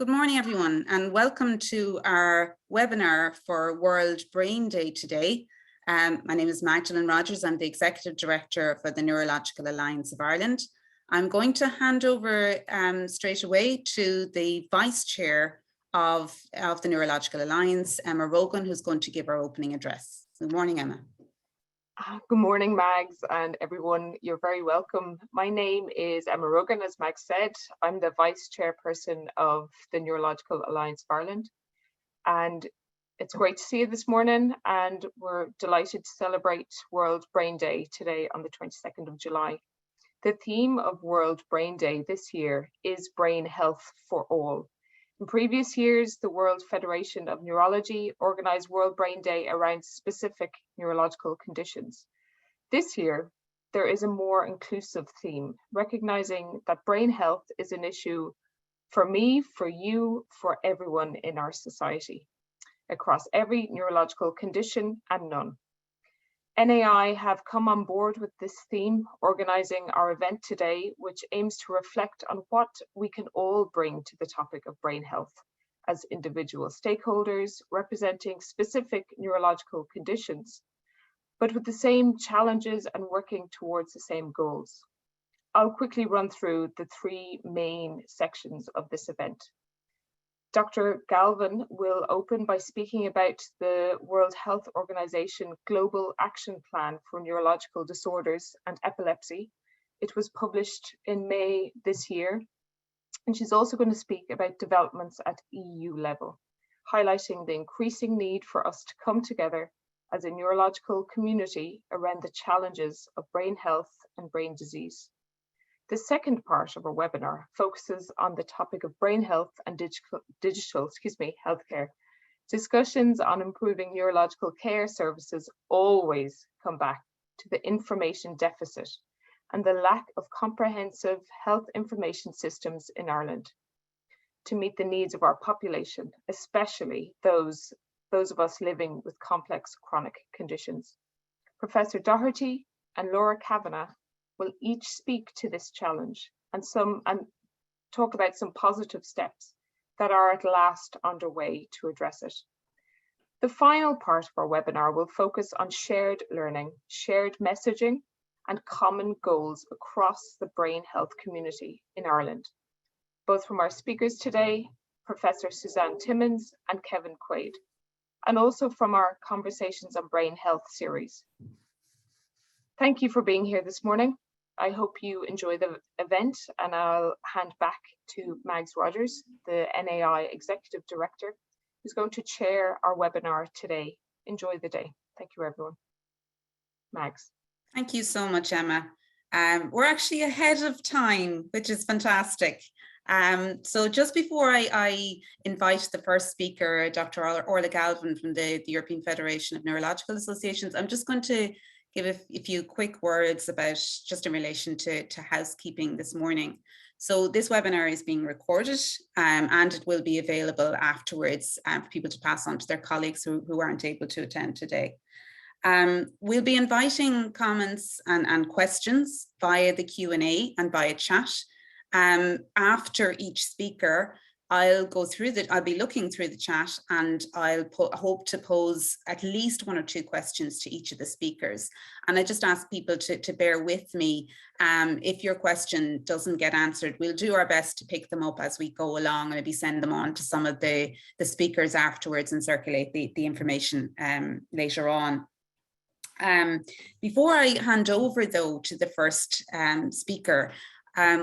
Good morning, everyone, and welcome to our webinar for World Brain Day today. My name is Magdalene Rogers. I'm the Executive Director for the Neurological Alliance of Ireland. I'm going to hand over straight away to the Vice Chair of the Neurological Alliance, Emma Rogan, who's going to give our opening address. Good morning, Emma. Good morning, Mags, and everyone. You're very welcome. My name is Emma Rogan, as Mags said. I'm the Vice Chairperson of the Neurological Alliance of Ireland. And it's great to see you this morning, and we're delighted to celebrate World Brain Day today on the 22nd of July. The theme of World Brain Day this year is brain health for all. In previous years, the World Federation of Neurology organised World Brain Day around specific neurological conditions. This year, there is a more inclusive theme, recognising that brain health is an issue for me, for you, for everyone in our society, across every neurological condition and none. NAI have come on board with this theme, organising our event today, which aims to reflect on what we can all bring to the topic of brain health as individual stakeholders representing specific neurological conditions, but with the same challenges and working towards the same goals. I'll quickly run through the three main sections of this event. Dr. Galvin will open by speaking about the World Health Organization Global Action Plan for Neurological Disorders and Epilepsy. It was published in May this year, and she's also going to speak about developments at EU level, highlighting the increasing need for us to come together as a neurological community around the challenges of brain health and brain disease. The second part of our webinar focuses on the topic of brain health and digital healthcare. Discussions on improving neurological care services always come back to the information deficit and the lack of comprehensive health information systems in Ireland to meet the needs of our population, especially those of us living with complex chronic conditions. Professor Doherty and Laura Kavanagh will each speak to this challenge and talk about some positive steps that are at last underway to address it. The final part of our webinar will focus on shared learning, shared messaging, and common goals across the brain health community in Ireland, both from our speakers today, Professor Suzanne Timmons and Kevin Quaid, and also from our Conversations on Brain Health series. Thank you for being here this morning. I hope you enjoy the event, and I'll hand back to Mags Rogers, the NAI Executive Director, who's going to chair our webinar today. Enjoy the day. Thank you, everyone. Mags. Thank you so much, Emma. We're actually ahead of time, which is fantastic. So just before I invite the first speaker, Dr. Orla Galvin from the European Federation of Neurological Associations, I'm just going to give a few quick words about just in relation to housekeeping this morning. So this webinar is being recorded and it will be available afterwards for people to pass on to their colleagues who aren't able to attend today. We'll be inviting comments and questions via the Q&A and via chat. After each speaker, I'll be looking through the chat, and I'll hope to pose at least one or two questions to each of the speakers. And I just ask people to bear with me. If your question doesn't get answered, we'll do our best to pick them up as we go along, and maybe send them on to some of the speakers afterwards and circulate the information later on. Before I hand over though to the first speaker,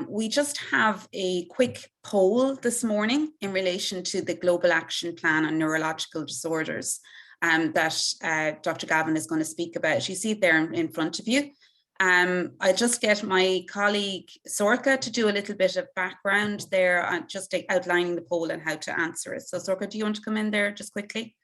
we just have a quick poll this morning in relation to the Global Action Plan on Neurological Disorders that Dr. Galvin is going to speak about. You see it there in front of you. I just get my colleague Sorka to do a little bit of background there, just outlining the poll and how to answer it. So Sorka, do you want to come in there just quickly?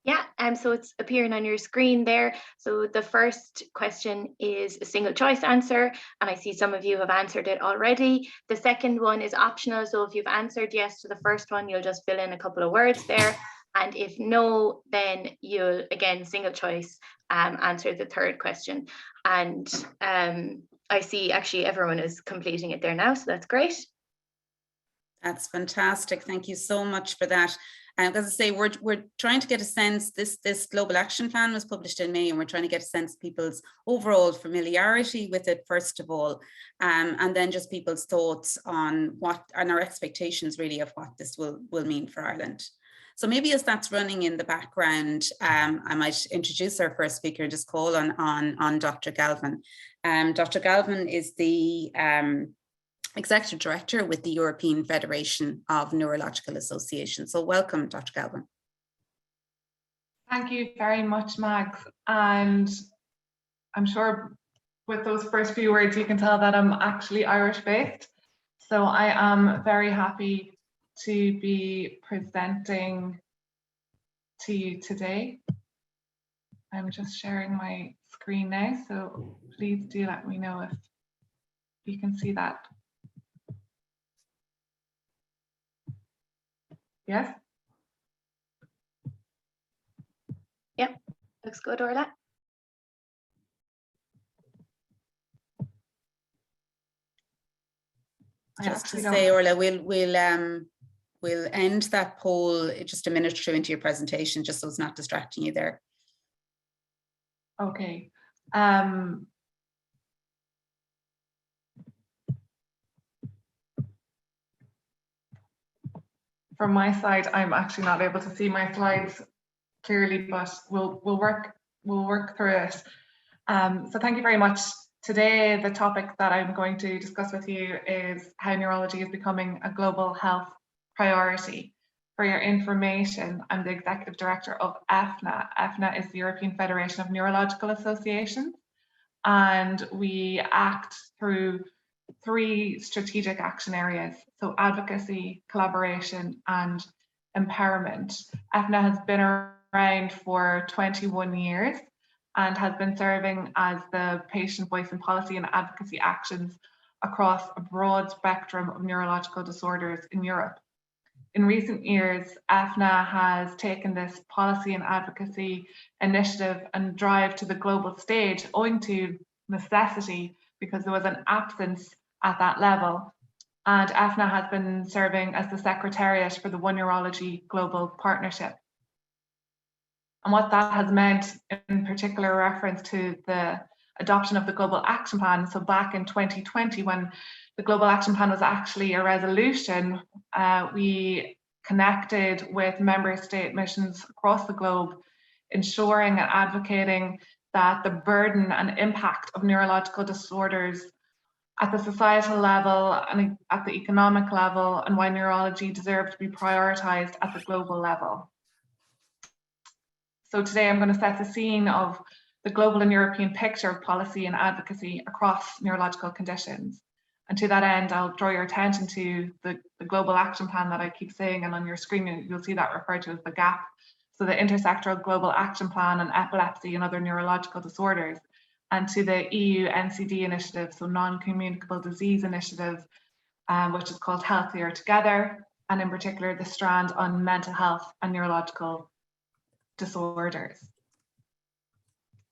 Yeah, so it's appearing on your screen there. So the first question is a single choice answer, and I see some of you have answered it already. The second one is optional, so if you've answered yes to the first one, you'll just fill in a couple of words there. And if no, then you'll, again, single choice, answer the third question. And I see actually everyone is completing it there now, so that's great. That's fantastic. Thank you so much for that. And as I say, we're trying to get a sense, this Global Action Plan was published in May, and we're trying to get a sense of people's overall familiarity with it, first of all, and then just people's thoughts on our expectations really of what this will mean for Ireland. So maybe as that's running in the background, I might introduce our first speaker and just call on Dr. Galvin. Dr. Galvin is the Executive Director with the European Federation of Neurological Associations. So welcome, Dr. Galvin. Thank you very much, Mags. And I'm sure with those first few words, you can tell that I'm actually Irish-based. So I am very happy to be presenting to you today. I'm just sharing my screen now, so please do let me know if you can see that. Yes? Yep, looks good, Orla. Just to say, Orla, we'll end that poll just a minute or two into your presentation, just so it's not distracting you there. Okay. From my side, I'm actually not able to see my slides clearly, but we'll work through it. So thank you very much. Today, the topic that I'm going to discuss with you is how neurology is becoming a global health priority. For your information, I'm the Executive Director of EFNA. EFNA is the European Federation of Neurological Associations, and we act through 3 strategic action areas, so advocacy, collaboration, and empowerment. EFNA has been around for 21 years and has been serving as the patient voice in policy and advocacy actions across a broad spectrum of neurological disorders in Europe. In recent years, EFNA has taken this policy and advocacy initiative and drive to the global stage owing to necessity, because there was an absence at that level. And EFNA has been serving as the Secretariat for the One Neurology Global Partnership. And what that has meant, in particular reference to the adoption of the Global Action Plan, so back in 2020, when the Global Action Plan was actually a resolution, we connected with member state missions across the globe, ensuring and advocating that the burden and impact of neurological disorders at the societal level and at the economic level, and why neurology deserved to be prioritised at the global level. So today I'm going to set the scene of the global and European picture of policy and advocacy across neurological conditions. And to that end, I'll draw your attention to the Global Action Plan that I keep saying, and on your screen you'll see that referred to as the GAP. So the Intersectoral Global Action Plan on Epilepsy and Other Neurological Disorders, and to the EU NCD initiative, so Non-Communicable Disease Initiative, which is called Healthier Together, and in particular the strand on mental health and neurological disorders.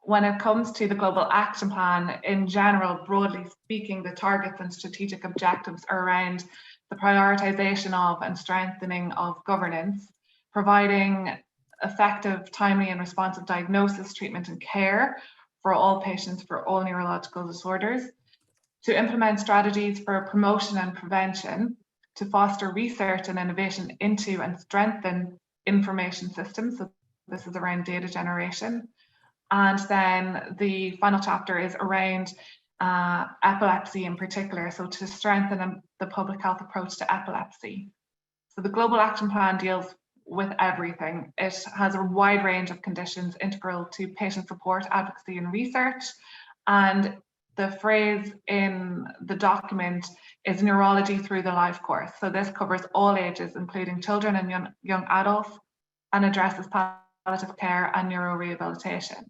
When it comes to the Global Action Plan, in general, broadly speaking, the targets and strategic objectives are around the prioritisation of and strengthening of governance, providing effective, timely and responsive diagnosis, treatment and care for all patients for all neurological disorders, to implement strategies for promotion and prevention, to foster research and innovation into and strengthen information systems. So this is around data generation. And then the final chapter is around epilepsy in particular, so to strengthen the public health approach to epilepsy. So the Global Action Plan deals with everything. It has a wide range of conditions integral to patient support, advocacy and research. And the phrase in the document is neurology through the life course. So this covers all ages, including children and young adults, and addresses palliative care and neurorehabilitation.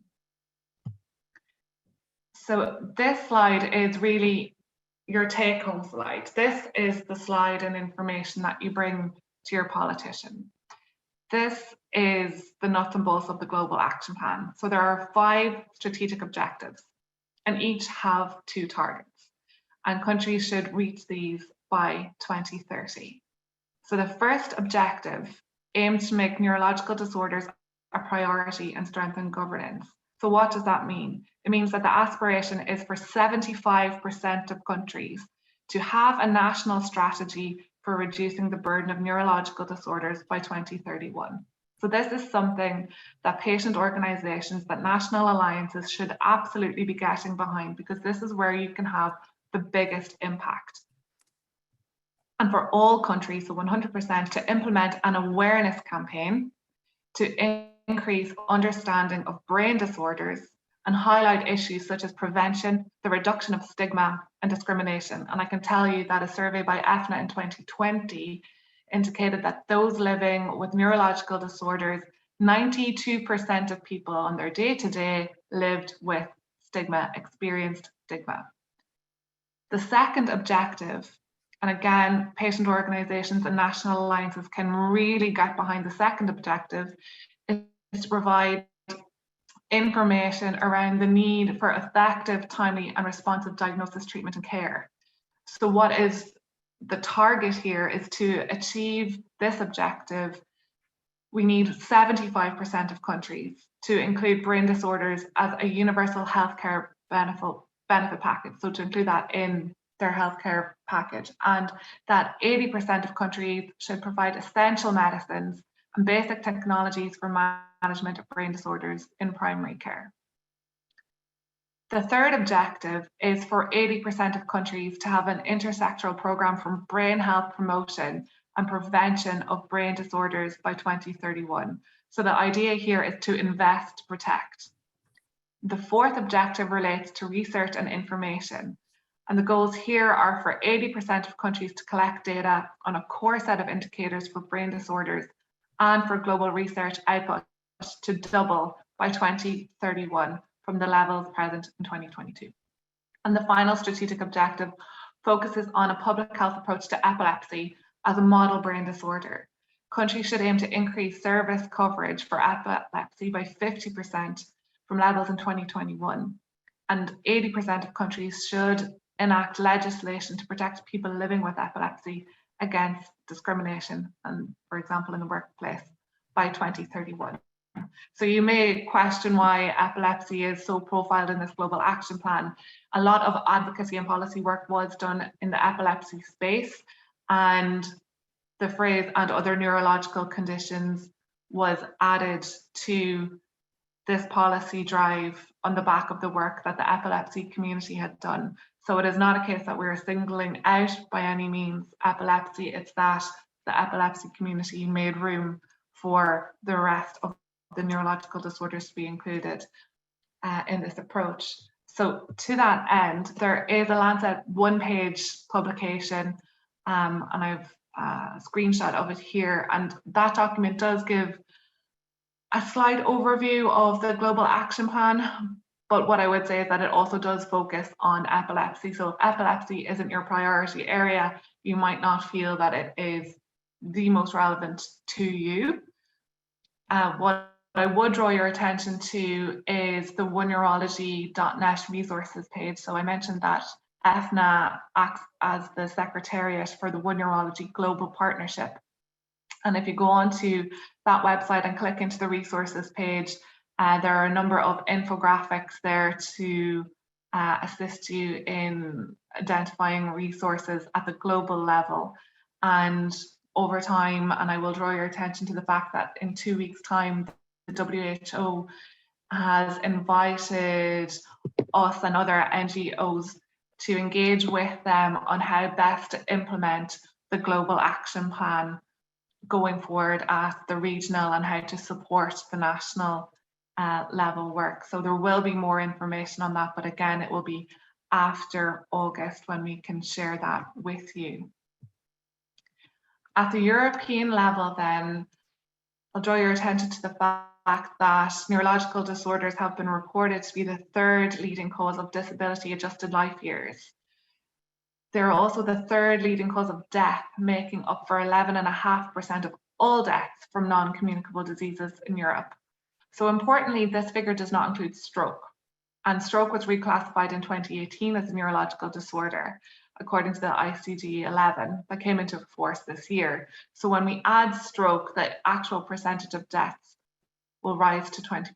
So this slide is really your take-home slide. This is the slide and information that you bring to your politician. This is the nuts and bolts of the Global Action Plan. So there are 5 strategic objectives, and each have 2 targets, and countries should reach these by 2030. So the first objective aims to make neurological disorders a priority and strengthen governance. So what does that mean? It means that the aspiration is for 75% of countries to have a national strategy for reducing the burden of neurological disorders by 2031. So this is something that patient organisations, that national alliances should absolutely be getting behind, because this is where you can have the biggest impact. And for all countries, so 100%, to implement an awareness campaign to increase understanding of brain disorders and highlight issues such as prevention, the reduction of stigma and discrimination. And I can tell you that a survey by EFNA in 2020 indicated that those living with neurological disorders, 92% of people on their day-to-day lived with stigma, experienced stigma. The second objective, and again, patient organisations and national alliances can really get behind the second objective, is to provide information around the need for effective, timely and responsive diagnosis, treatment and care. So what is the target here is to achieve this objective. We need 75% of countries to include brain disorders as a universal healthcare benefit package. So to include that in their healthcare package, and that 80% of countries should provide essential medicines and basic technologies for management of brain disorders in primary care. The third objective is for 80% of countries to have an intersectoral programme for brain health promotion and prevention of brain disorders by 2031. So the idea here is to invest to protect. The fourth objective relates to research and information. And the goals here are for 80% of countries to collect data on a core set of indicators for brain disorders and for global research output to double by 2031 from the levels present in 2022. And the final strategic objective focuses on a public health approach to epilepsy as a model brain disorder. Countries should aim to increase service coverage for epilepsy by 50% from levels in 2021. And 80% of countries should enact legislation to protect people living with epilepsy against discrimination, and for example in the workplace, by 2031. So you may question why epilepsy is so profiled in this global action plan. A lot of advocacy and policy work was done in the epilepsy space, and the phrase "and other neurological conditions" was added to this policy drive on the back of the work that the epilepsy community had done. So it is not a case that we're singling out by any means epilepsy, it's that the epilepsy community made room for the rest of the neurological disorders to be included in this approach. So to that end, there is a Lancet one-page publication, and I've a screenshot of it here, and that document does give a slight overview of the global action plan. But what I would say is that it also does focus on epilepsy. So if epilepsy isn't your priority area, you might not feel that it is the most relevant to you. What I would draw your attention to is the oneneurology.net resources page. So I mentioned that EFNA acts as the secretariat for the One Neurology Global Partnership. And if you go onto that website and click into the resources page, there are a number of infographics there to assist you in identifying resources at the global level. And over time, and I will draw your attention to the fact that in 2 weeks' time, the WHO has invited us and other NGOs to engage with them on how best to implement the global action plan going forward at the regional and how to support the national level work. So there will be more information on that, but again, it will be after August when we can share that with you. At the European level then, I'll draw your attention to the fact that neurological disorders have been reported to be the third leading cause of disability adjusted life years. They're also the third leading cause of death, making up for 11.5% of all deaths from non-communicable diseases in Europe. So importantly, this figure does not include stroke, and stroke was reclassified in 2018 as a neurological disorder. according to the ICD-11 that came into force this year. So when we add stroke, the actual percentage of deaths will rise to 20%.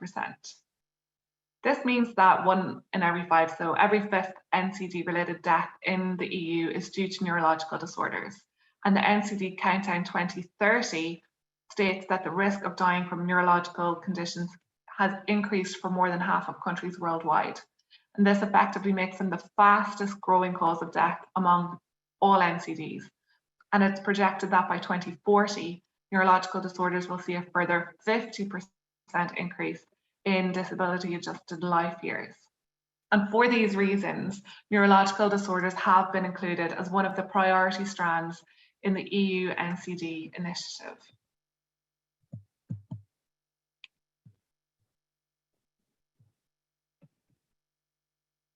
This means that 1 in every 5, so every 5th NCD-related death in the EU is due to neurological disorders. And the NCD Countdown 2030 states that the risk of dying from neurological conditions has increased for more than half of countries worldwide. And this effectively makes them the fastest growing cause of death among all NCDs. And it's projected that by 2040, neurological disorders will see a further 50% increase in disability-adjusted life years. And for these reasons, neurological disorders have been included as one of the priority strands in the EU NCD initiative.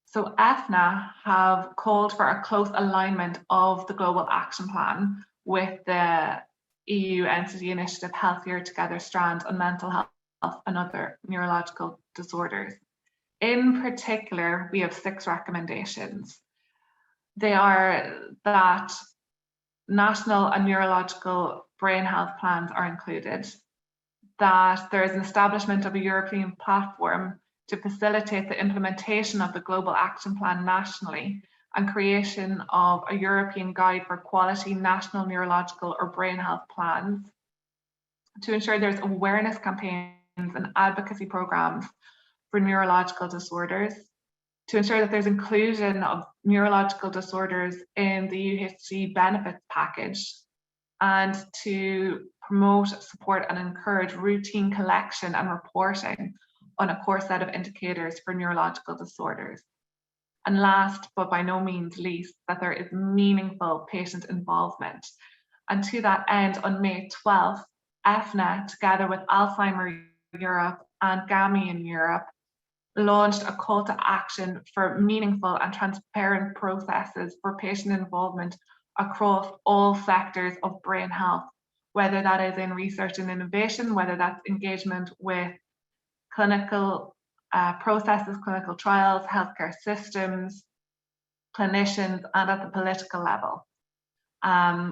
So EFNA have called for a close alignment of the Global Action Plan with the EU NCD initiative Healthier Together strand on mental health and other neurological disorders. In particular, we have 6 recommendations. They are that national and neurological brain health plans are included, that there is an establishment of a European platform to facilitate the implementation of the Global Action Plan nationally, and creation of a European guide for quality national neurological or brain health plans, to ensure there's awareness campaigns and advocacy programs for neurological disorders, to ensure that there's inclusion of neurological disorders in the UHC benefits package, and to promote, support and encourage routine collection and reporting on a core set of indicators for neurological disorders. And last, but by no means least, that there is meaningful patient involvement. And to that end, on May 12th, EFNA, together with Alzheimer Europe and GAMI in Europe, launched a call to action for meaningful and transparent processes for patient involvement across all sectors of brain health, whether that is in research and innovation, whether that's engagement with clinical processes, clinical trials, healthcare systems, clinicians, and at the political level.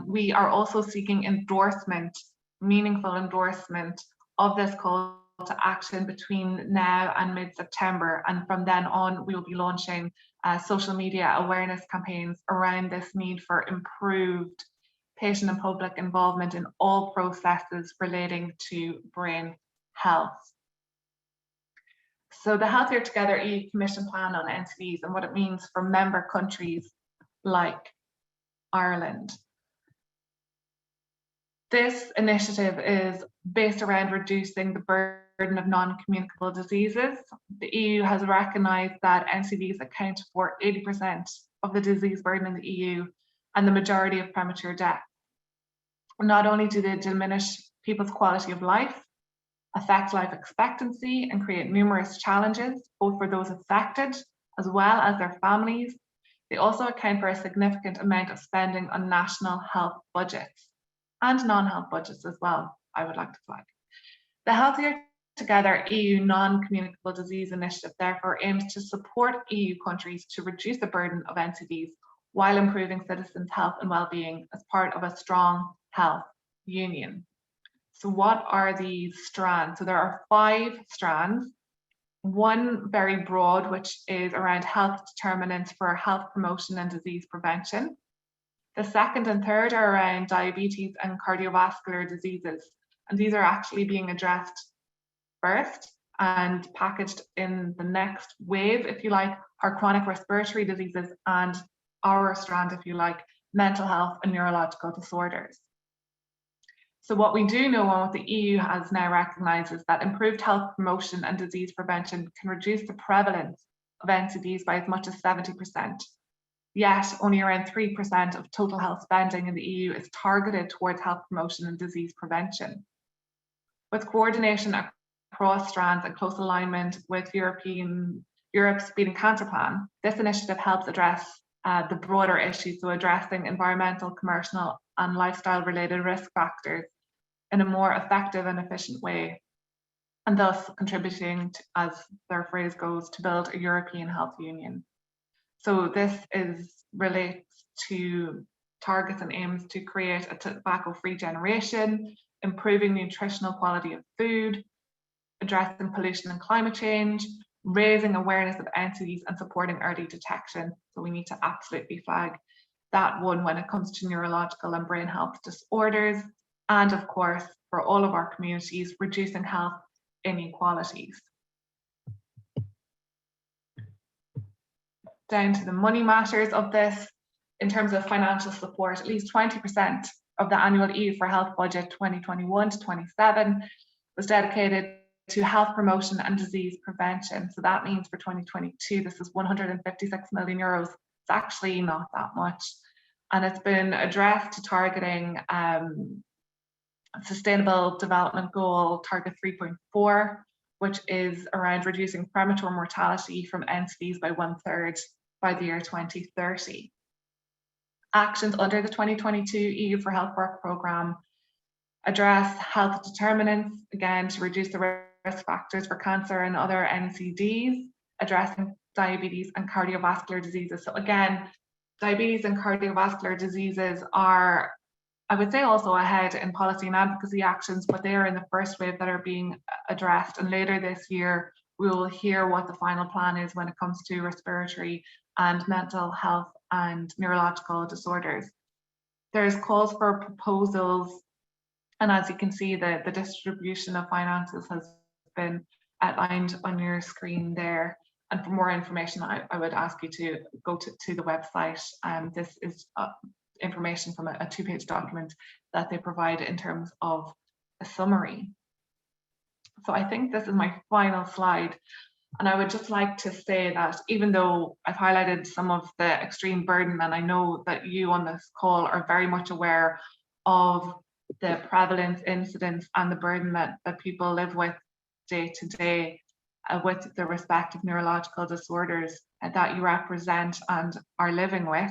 We are also seeking endorsement, meaningful endorsement of this call to action between now and mid-September. And from then on, we will be launching social media awareness campaigns around this need for improved patient and public involvement in all processes relating to brain health. So the Healthier Together EU Commission plan on NCDs and what it means for member countries like Ireland. This initiative is based around reducing the burden of non-communicable diseases. The EU has recognised that NCDs account for 80% of the disease burden in the EU and the majority of premature death. Not only do they diminish people's quality of life, affect life expectancy and create numerous challenges, both for those affected as well as their families, they also account for a significant amount of spending on national health budgets and non-health budgets as well, I would like to flag. The Healthier Together EU Non-Communicable Disease Initiative therefore aims to support EU countries to reduce the burden of NCDs while improving citizens' health and well-being as part of a strong health union. So what are these strands? So there are 5 strands. One very broad, which is around health determinants for health promotion and disease prevention. The second and third are around diabetes and cardiovascular diseases. And these are actually being addressed first and packaged in the next wave, if you like, are chronic respiratory diseases, and our strand, if you like, mental health and neurological disorders. So what we do know and what the EU has now recognised is that improved health promotion and disease prevention can reduce the prevalence of NCDs by as much as 70%. Yet only around 3% of total health spending in the EU is targeted towards health promotion and disease prevention. With coordination across strands and close alignment with Europe's Speeding Cancer Plan, this initiative helps address the broader issues, so addressing environmental, commercial and lifestyle related risk factors in a more effective and efficient way, and thus contributing to, as their phrase goes, to build a European health union. So this relates to targets and aims to create a tobacco-free generation, improving nutritional quality of food, addressing pollution and climate change, raising awareness of NCDs and supporting early detection. So we need to absolutely flag that one when it comes to neurological and brain health disorders. And of course, for all of our communities, reducing health inequalities. Down to the money matters of this, in terms of financial support, at least 20% of the annual EU for Health budget 2021 to 27 was dedicated to health promotion and disease prevention. So that means for 2022, this is 156 million euros. It's actually not that much. And it's been addressed to targeting Sustainable Development Goal Target 3.4, which is around reducing premature mortality from NCDs by 1/3 by the year 2030. Actions under the 2022 EU for Health Work Programme address health determinants, again, to reduce the risk factors for cancer and other NCDs, addressing diabetes and cardiovascular diseases. So again, diabetes and cardiovascular diseases are, I would say, also ahead in policy and advocacy actions, but they are in the first wave that are being addressed. And later this year, we will hear what the final plan is when it comes to respiratory and mental health and neurological disorders. There's calls for proposals, and as you can see, the distribution of finances has been outlined on your screen there. And for more information, I would ask you to go to the website. This is information from a 2-page document that they provide in terms of a summary. So I think this is my final slide. And I would just like to say that even though I've highlighted some of the extreme burden, and I know that you on this call are very much aware of the prevalence, incidence, and the burden that people live with day to day with the respective neurological disorders that you represent and are living with.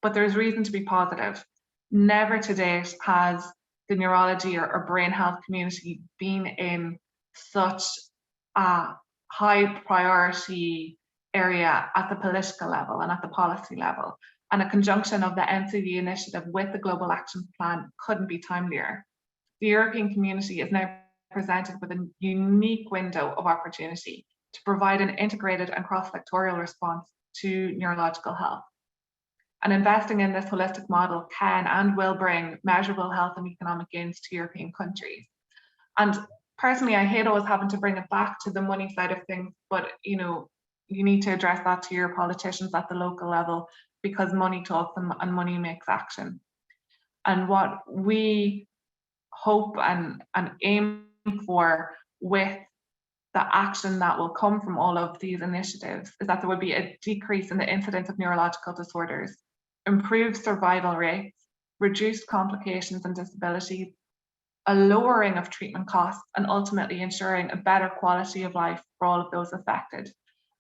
But there's reason to be positive. Never to date has the neurology or brain health community been in such a high priority area at the political level and at the policy level. And a conjunction of the NCD initiative with the Global Action Plan couldn't be timelier. The European community is now presented with a unique window of opportunity to provide an integrated and cross-sectorial response to neurological health. And investing in this holistic model can and will bring measurable health and economic gains to European countries. And personally, I hate always having to bring it back to the money side of things, but you need to address that to your politicians at the local level, because money talks and money makes action. And what we hope and aim for with the action that will come from all of these initiatives is that there would be a decrease in the incidence of neurological disorders, improved survival rates, reduced complications and disabilities, a lowering of treatment costs, and ultimately ensuring a better quality of life for all of those affected.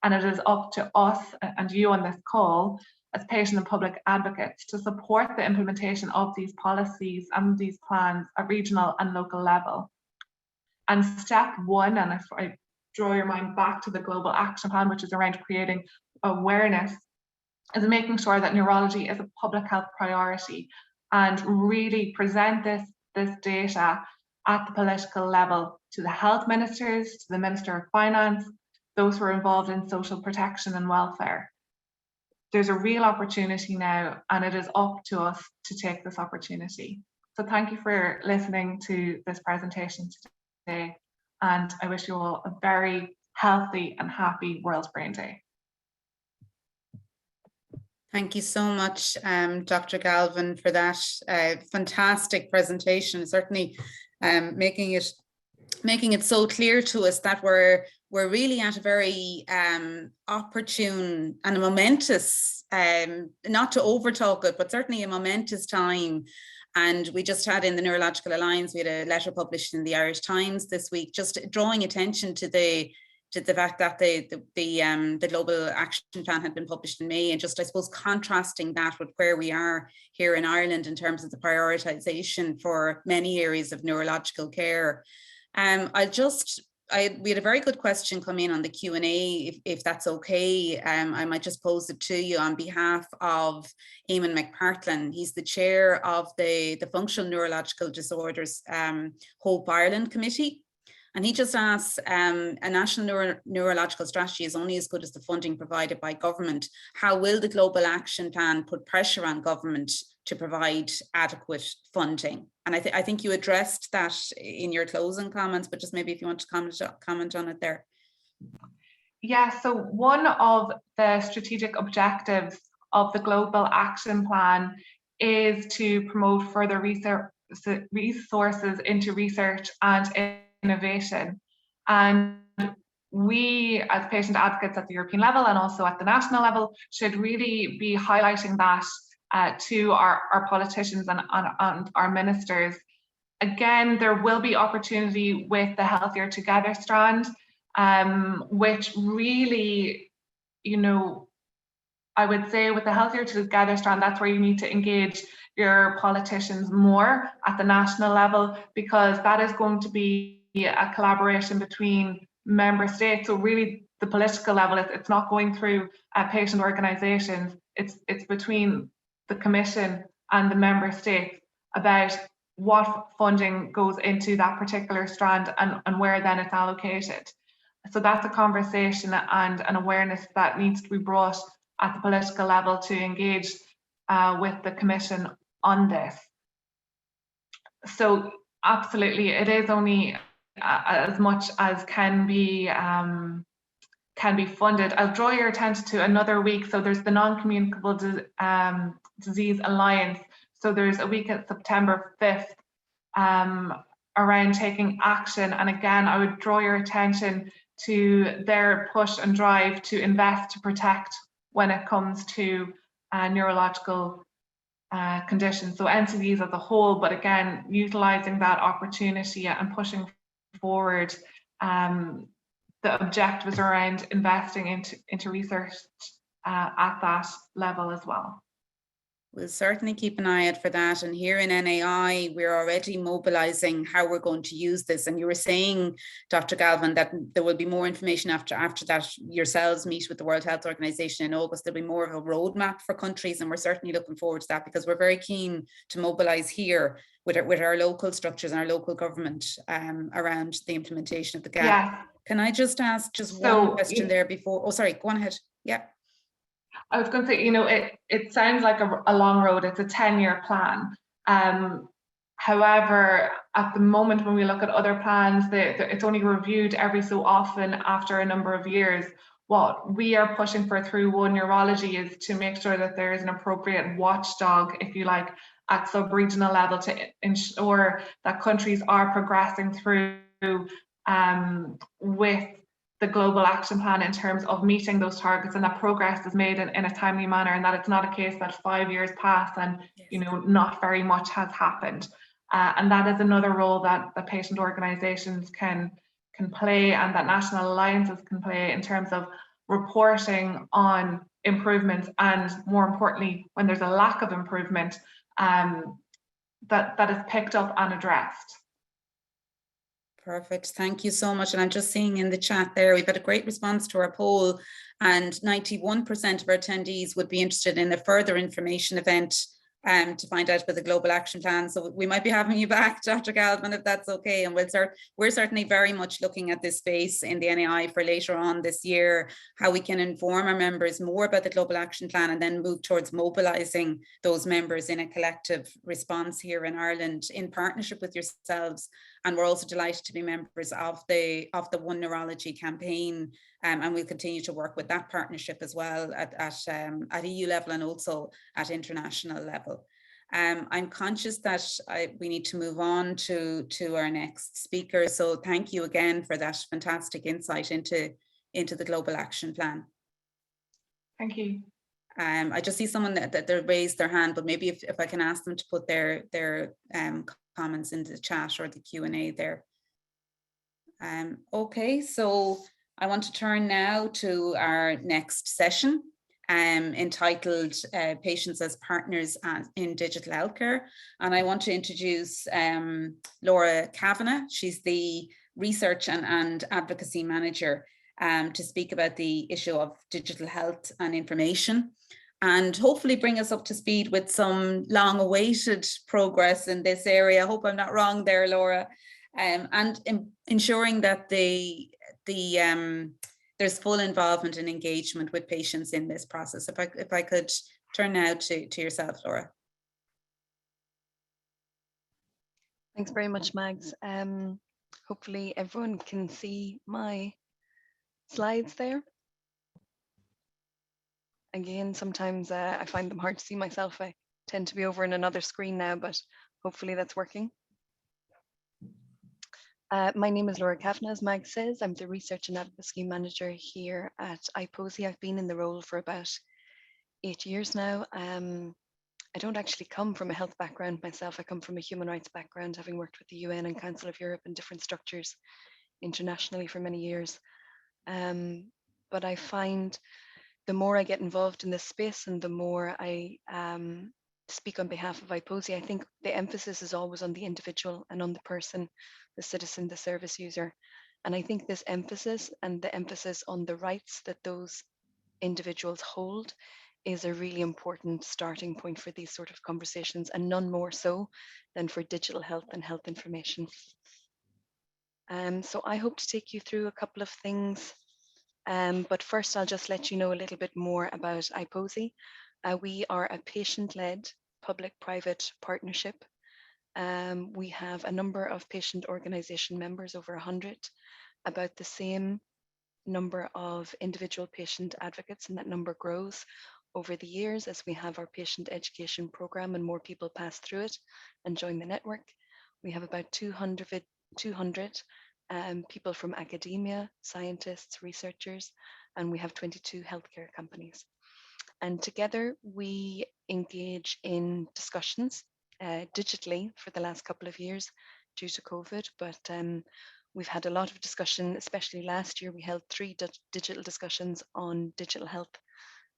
And it is up to us and you on this call as patient and public advocates to support the implementation of these policies and these plans at regional and local level. And step one, and if I draw your mind back to the Global Action Plan, which is around creating awareness, is making sure that neurology is a public health priority and really present this data at the political level to the health ministers, to the Minister of Finance, those who are involved in social protection and welfare. There's a real opportunity now, and it is up to us to take this opportunity. So thank you for listening to this presentation today, and I wish you all a very healthy and happy World Brain Day. Thank you so much, Dr. Galvin, for that fantastic presentation. Certainly making it so clear to us that we're really at a very opportune and a momentous, not to overtalk it, but certainly a momentous time. And we just had in the Neurological Alliance, we had a letter published in the Irish Times this week, just drawing attention to the fact that the Global Action Plan had been published in May, and just, I suppose, contrasting that with where we are here in Ireland in terms of the prioritisation for many areas of neurological care. I'll just we had a very good question come in on the Q&A, if that's okay. I might just pose it to you on behalf of Eamon McPartlin. He's the chair of the Functional Neurological Disorders Hope Ireland Committee. And he just asks, a national neurological strategy is only as good as the funding provided by government. How will the Global Action Plan put pressure on government to provide adequate funding? And I think you addressed that in your closing comments, but just maybe if you want to comment on it there. Yeah, so one of the strategic objectives of the Global Action Plan is to promote further resources into research and innovation. And we, as patient advocates at the European level and also at the national level, should really be highlighting that to our politicians and our ministers. Again, there will be opportunity with the Healthier Together strand, which really, you know, I would say with the Healthier Together strand, that's where you need to engage your politicians more at the national level, because that is going to be a collaboration between member states. So really the political level, it's not going through patient organisations, it's between the Commission and the member states about what funding goes into that particular strand and where then it's allocated. So that's a conversation and an awareness that needs to be brought at the political level to engage with the Commission on this. So absolutely, it is only as much as can be funded. I'll draw your attention to another week. So there's the Non-Communicable Disease Alliance. So there's a week at September 5th around taking action. And again, I would draw your attention to their push and drive to invest to protect when it comes to neurological conditions. So NCDs as a whole, but again, utilising that opportunity and pushing forward. The objective is around investing into research at that level as well. We'll certainly keep an eye out for that. And here in NAI, we're already mobilising how we're going to use this. And you were saying, Dr. Galvin, that there will be more information after that yourselves meet with the World Health Organization in August. There'll be more of a roadmap for countries, and we're certainly looking forward to that, because we're very keen to mobilise here with our local structures and our local government around the implementation of the GAP. Yeah. Can I just ask one question there before? Oh, sorry, go on ahead. Yeah. I was going to say, you know, it sounds like a long road. It's a 10-year plan. However, at the moment when we look at other plans, it's only reviewed every so often after a number of years. What we are pushing for through One Neurology is to make sure that there is an appropriate watchdog, if you like, at sub-regional level to ensure that countries are progressing through with the Global Action Plan in terms of meeting those targets, and that progress is made in a timely manner, and that it's not a case that 5 years pass and you know not very much has happened. And that is another role that the patient organisations can play, and that national alliances can play in terms of reporting on improvements, and more importantly, when there's a lack of improvement, that is picked up and addressed. Perfect. Thank you so much. And I'm just seeing in the chat there, we've had a great response to our poll, and 91% of our attendees would be interested in a further information event to find out about the Global Action Plan. So we might be having you back, Dr. Galvin, if that's okay. And we're certainly very much looking at this space in the NAI for later on this year, how we can inform our members more about the Global Action Plan and then move towards mobilising those members in a collective response here in Ireland in partnership with yourselves. And we're also delighted to be members of the One Neurology campaign, and we'll continue to work with that partnership as well at EU level and also at international level. I'm conscious that we need to move on to our next speaker. So thank you again for that fantastic insight into the Global Action Plan. Thank you. I just see someone that raised their hand, but maybe if I can ask them to put their comments in the chat or the Q&A there. Okay, so I want to turn now to our next session, entitled Patients as Partners in Digital Healthcare. And I want to introduce Laura Kavanagh. She's the Research and Advocacy Manager, to speak about the issue of digital health and information, and hopefully bring us up to speed with some long-awaited progress in this area. I hope I'm not wrong there, Laura. And ensuring that there's full involvement and engagement with patients in this process. If I could turn now to yourself, Laura. Thanks very much, Mags. Hopefully everyone can see my slides there. Again, sometimes I find them hard to see myself. I tend to be over in another screen now, but hopefully that's working. My name is Laura Kavanagh, as Mag says. I'm the Research and Advocacy Manager here at Advocacy. I've been in the role for about 8 years now. I don't actually come from a health background myself. I come from a human rights background, having worked with the UN and Council of Europe and different structures internationally for many years. But I find the more I get involved in this space and the more I speak on behalf of IPOSI, I think the emphasis is always on the individual and on the person, the citizen, the service user. And I think this emphasis and the emphasis on the rights that those individuals hold is a really important starting point for these sort of conversations, and none more so than for digital health and health information. So I hope to take you through a couple of things, but first I'll just let you know a little bit more about IPOSI. We are a patient-led public-private partnership. We have a number of patient organization members, over 100, about the same number of individual patient advocates, and that number grows over the years as we have our patient education program and more people pass through it and join the network. We have about 200 people from academia, scientists, researchers, and we have 22 healthcare companies. And together we engage in discussions digitally for the last couple of years due to COVID, but we've had a lot of discussion, especially last year. We held 3 digital discussions on digital health.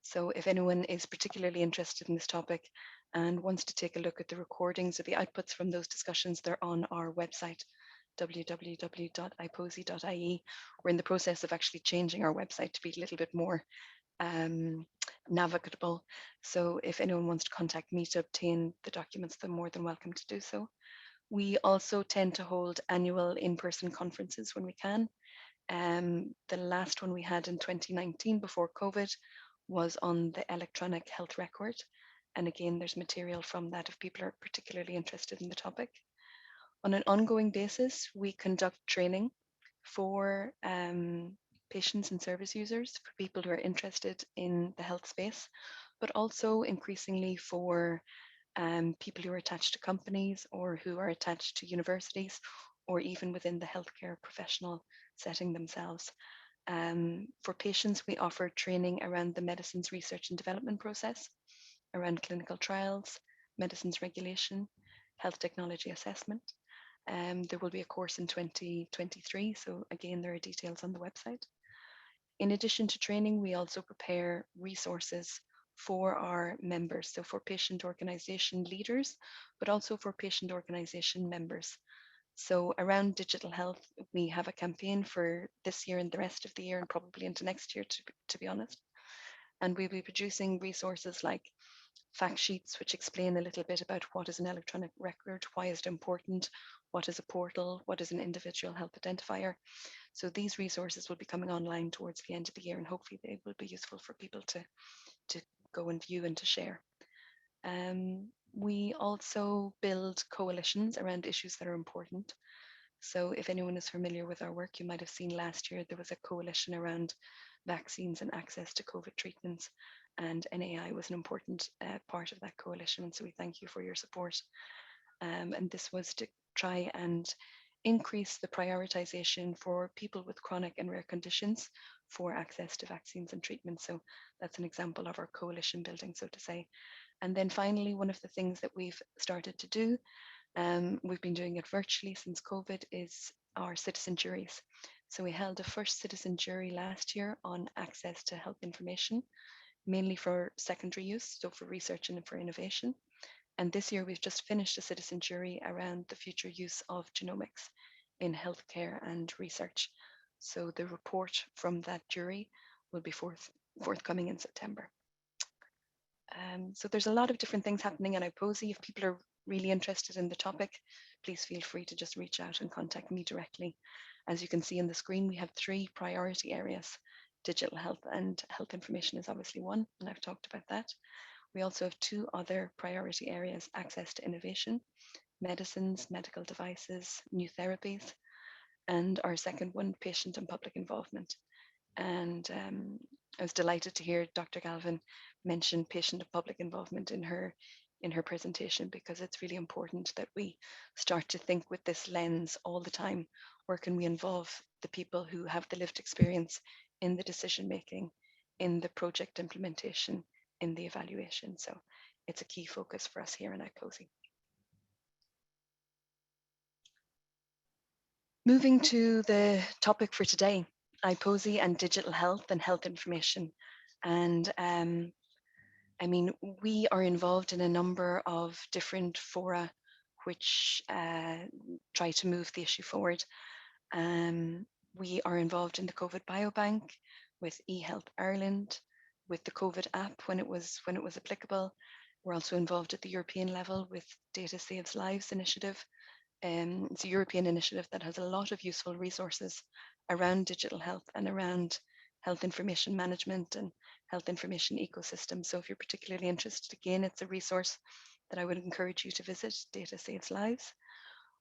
So if anyone is particularly interested in this topic and wants to take a look at the recordings or the outputs from those discussions, they're on our website, www.iposi.ie. We're in the process of actually changing our website to be a little bit more navigable. So if anyone wants to contact me to obtain the documents, they're more than welcome to do so. We also tend to hold annual in-person conferences when we can. The last one we had in 2019 before COVID was on the electronic health record. And again, there's material from that if people are particularly interested in the topic. On an ongoing basis, we conduct training for patients and service users, for people who are interested in the health space, but also increasingly for people who are attached to companies or who are attached to universities, or even within the healthcare professional setting themselves. For patients, we offer training around the medicines research and development process, around clinical trials, medicines regulation, health technology assessment. There will be a course in 2023, so again, there are details on the website. In addition to training, we also prepare resources for our members, so for patient organization leaders, but also for patient organization members. So around digital health, we have a campaign for this year and the rest of the year and probably into next year, to be honest. And we'll be producing resources like fact sheets, which explain a little bit about what is an electronic record, why is it important, what is a portal, what is an individual health identifier. So these resources will be coming online towards the end of the year, and hopefully they will be useful for people to go and view and to share. We also build coalitions around issues that are important. So if anyone is familiar with our work, you might have seen last year there was a coalition around vaccines and access to COVID treatments, and NAI was an important part of that coalition, and so we thank you for your support. And this was to try and increase the prioritization for people with chronic and rare conditions for access to vaccines and treatments. So that's an example of our coalition building, so to say. And then finally, one of the things that we've started to do, we've been doing it virtually since COVID, is our citizen juries. So we held a first citizen jury last year on access to health information, mainly for secondary use, so for research and for innovation. And this year we've just finished a citizen jury around the future use of genomics in healthcare and research. So the report from that jury will be forthcoming in September. So there's a lot of different things happening in IPOSI. If people are really interested in the topic, please feel free to just reach out and contact me directly. As you can see on the screen, we have 3 priority areas. Digital health and health information is obviously one, and I've talked about that. We also have 2 other priority areas: access to innovation, medicines, medical devices, new therapies, and our second one, patient and public involvement. And I was delighted to hear Dr. Galvin mention patient and public involvement in her presentation, because it's really important that we start to think with this lens all the time. Where can we involve the people who have the lived experience in the decision making, in the project implementation, in the evaluation? So it's a key focus for us here in IPOSI. Moving to the topic for today, IPOSI and digital health and health information. And I mean, we are involved in a number of different fora which try to move the issue forward. We are involved in the COVID Biobank, with eHealth Ireland, with the COVID app when it was applicable. We're also involved at the European level with Data Saves Lives initiative. It's a European initiative that has a lot of useful resources around digital health and around health information management and health information ecosystem. So if you're particularly interested, again, it's a resource that I would encourage you to visit, Data Saves Lives.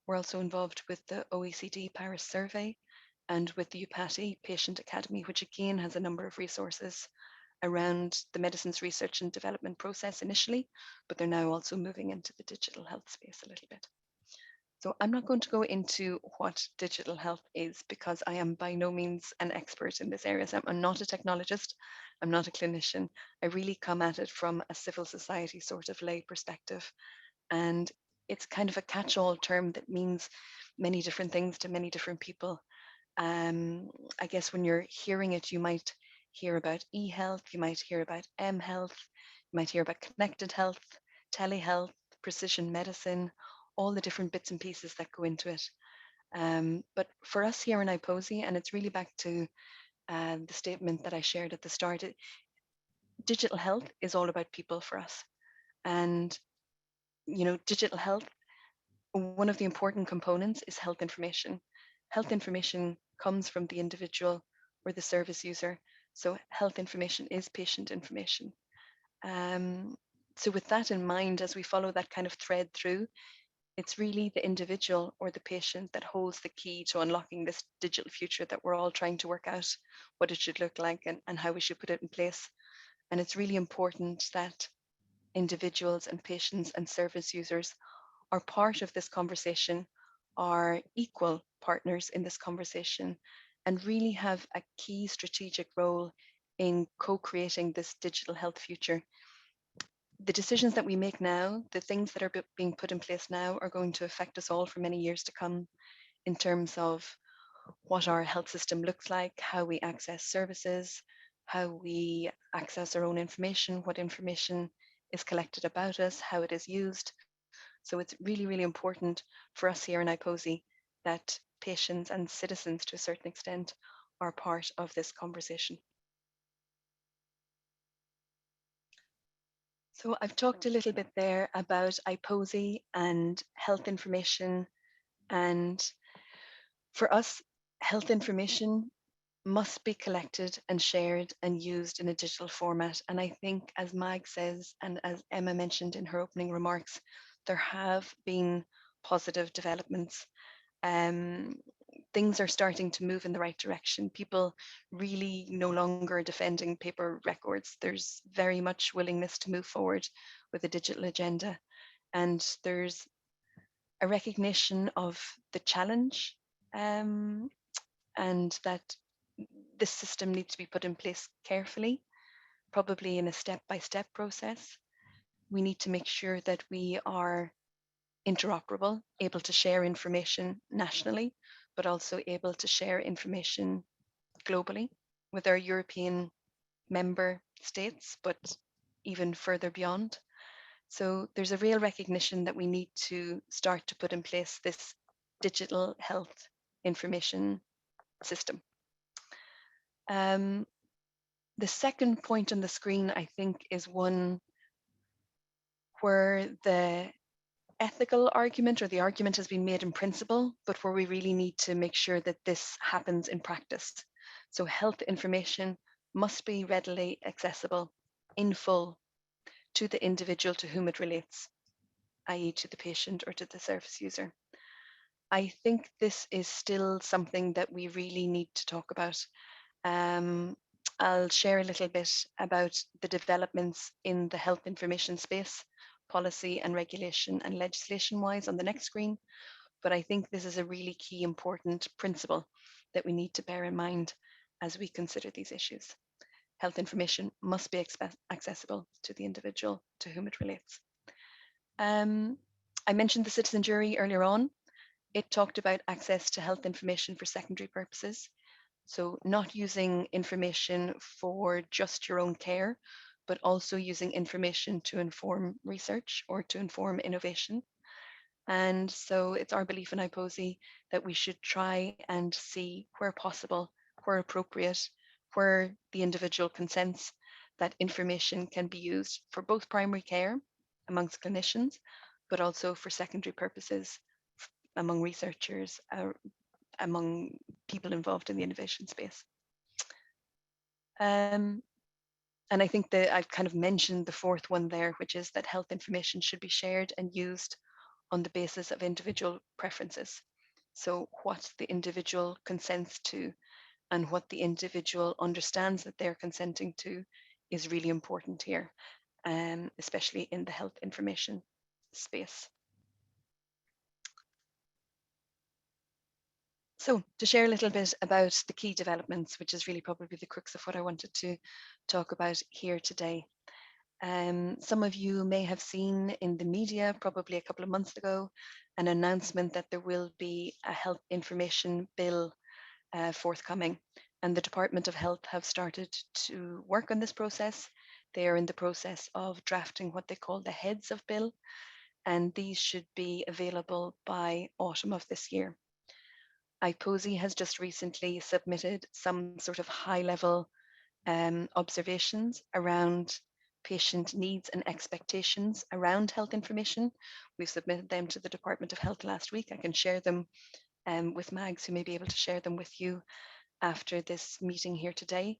We're also involved with the OECD Paris survey and with the UPATI Patient Academy, which again has a number of resources around the medicines research and development process initially, but they're now also moving into the digital health space a little bit. So I'm not going to go into what digital health is, because I am by no means an expert in this area. So I'm not a technologist, I'm not a clinician. I really come at it from a civil society sort of lay perspective. And it's kind of a catch-all term that means many different things to many different people. I guess when you're hearing it, you might hear about e-health, you might hear about m-health, you might hear about connected health, telehealth, precision medicine, all the different bits and pieces that go into it. But for us here in IPOSI, and it's really back to the statement that I shared at the start, digital health is all about people for us. And, you know, digital health, one of the important components is health information. Health information comes from the individual or the service user. So health information is patient information. So with that in mind, as we follow that kind of thread through, it's really the individual or the patient that holds the key to unlocking this digital future that we're all trying to work out what it should look like and how we should put it in place. And it's really important that individuals and patients and service users are part of this conversation, are equal partners in this conversation, and really have a key strategic role in co-creating this digital health future. The decisions that we make now, the things that are being put in place now, are going to affect us all for many years to come, in terms of what our health system looks like, how we access services, how we access our own information, what information is collected about us, how it is used. So it's really, really important for us here in IPOSI that patients and citizens, to a certain extent, are part of this conversation. So I've talked a little bit there about IPOSI and health information. And for us, health information must be collected and shared and used in a digital format. And I think, as Mag says, and as Emma mentioned in her opening remarks, there have been positive developments. Things are starting to move in the right direction. People really no longer defending paper records. There's very much willingness to move forward with a digital agenda. And there's a recognition of the challenge, and that this system needs to be put in place carefully, probably in a step-by-step process. We need to make sure that we are interoperable, able to share information nationally, but also able to share information globally with our European member states, but even further beyond. So there's a real recognition that we need to start to put in place this digital health information system. The second point on the screen, I think, is one where the ethical argument or the argument has been made in principle, but where we really need to make sure that this happens in practice. So health information must be readily accessible in full to the individual to whom it relates, i.e. to the patient or to the service user. I think this is still something that we really need to talk about. I'll share a little bit about the developments in the health information space, policy and regulation and legislation wise on the next screen. But I think this is a really key important principle that we need to bear in mind as we consider these issues. Health information must be accessible to the individual to whom it relates. I mentioned the citizen jury earlier on. It talked about access to health information for secondary purposes. So not using information for just your own care, but also using information to inform research or to inform innovation. And so it's our belief in IPOSI that we should try and see where possible, where appropriate, where the individual consents, that information can be used for both primary care amongst clinicians, but also for secondary purposes among researchers, among people involved in the innovation space. And I think that I've kind of mentioned the fourth one there, which is that health information should be shared and used on the basis of individual preferences. So what the individual consents to and what the individual understands that they're consenting to is really important here, especially in the health information space. So to share a little bit about the key developments, which is really probably the crux of what I wanted to talk about here today. Some of you may have seen in the media, probably a couple of months ago, an announcement that there will be a health information bill forthcoming. And the Department of Health have started to work on this process. They are in the process of drafting what they call the heads of bill, and these should be available by autumn of this year. IPOSI has just recently submitted some sort of high-level observations around patient needs and expectations around health information. We've submitted them to the Department of Health last week. I can share them with Mags, who may be able to share them with you after this meeting here today.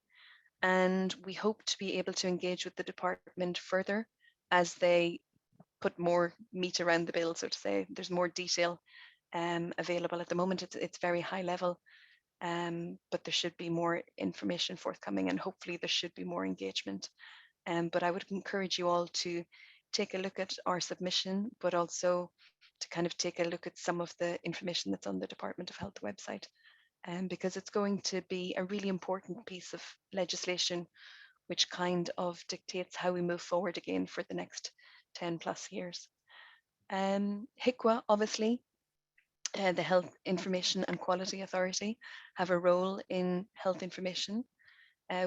And we hope to be able to engage with the department further as they put more meat around the bill, so to say. There's more detail available at the moment. It's very high level, but there should be more information forthcoming, and hopefully there should be more engagement. But I would encourage you all to take a look at our submission, but also to kind of take a look at some of the information that's on the Department of Health website, because it's going to be a really important piece of legislation which kind of dictates how we move forward again for the next 10 plus years. HIQA, obviously, the Health Information and Quality Authority, have a role in health information.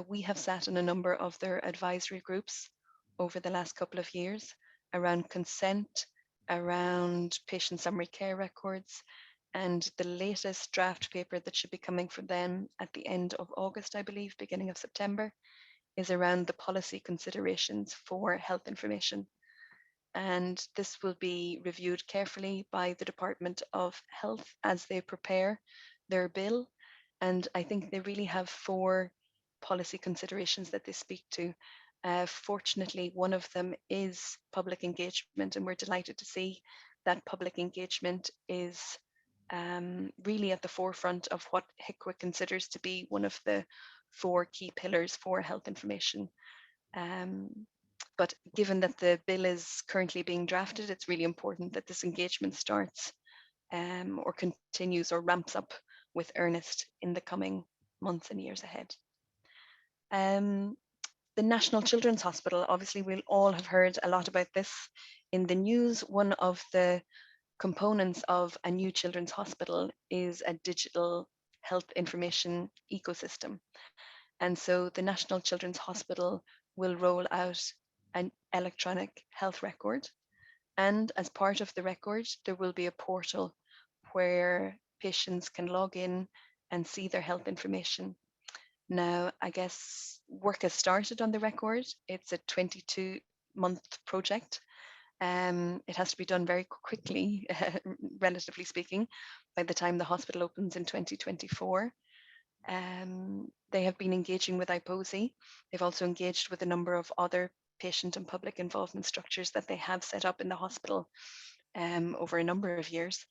We have sat in a number of their advisory groups over the last couple of years around consent, around patient summary care records, and the latest draft paper that should be coming from them at the end of August, I believe, beginning of September, is around the policy considerations for health information. And this will be reviewed carefully by the Department of Health as they prepare their bill. And I think they really have 4 policy considerations that they speak to. Fortunately, one of them is public engagement, and we're delighted to see that public engagement is really at the forefront of what HIQA considers to be one of the 4 key pillars for health information. But given that the bill is currently being drafted, it's really important that this engagement starts or continues or ramps up with earnest in the coming months and years ahead. The National Children's Hospital, obviously we'll all have heard a lot about this in the news. One of the components of a new children's hospital is a digital health information ecosystem. And so the National Children's Hospital will roll out an electronic health record. And as part of the record, there will be a portal where patients can log in and see their health information. Now, I guess work has started on the record. It's a 22-month project. It has to be done very quickly, relatively speaking, by the time the hospital opens in 2024. They have been engaging with IPOSI. They've also engaged with a number of other patient and public involvement structures that they have set up in the hospital over a number of years.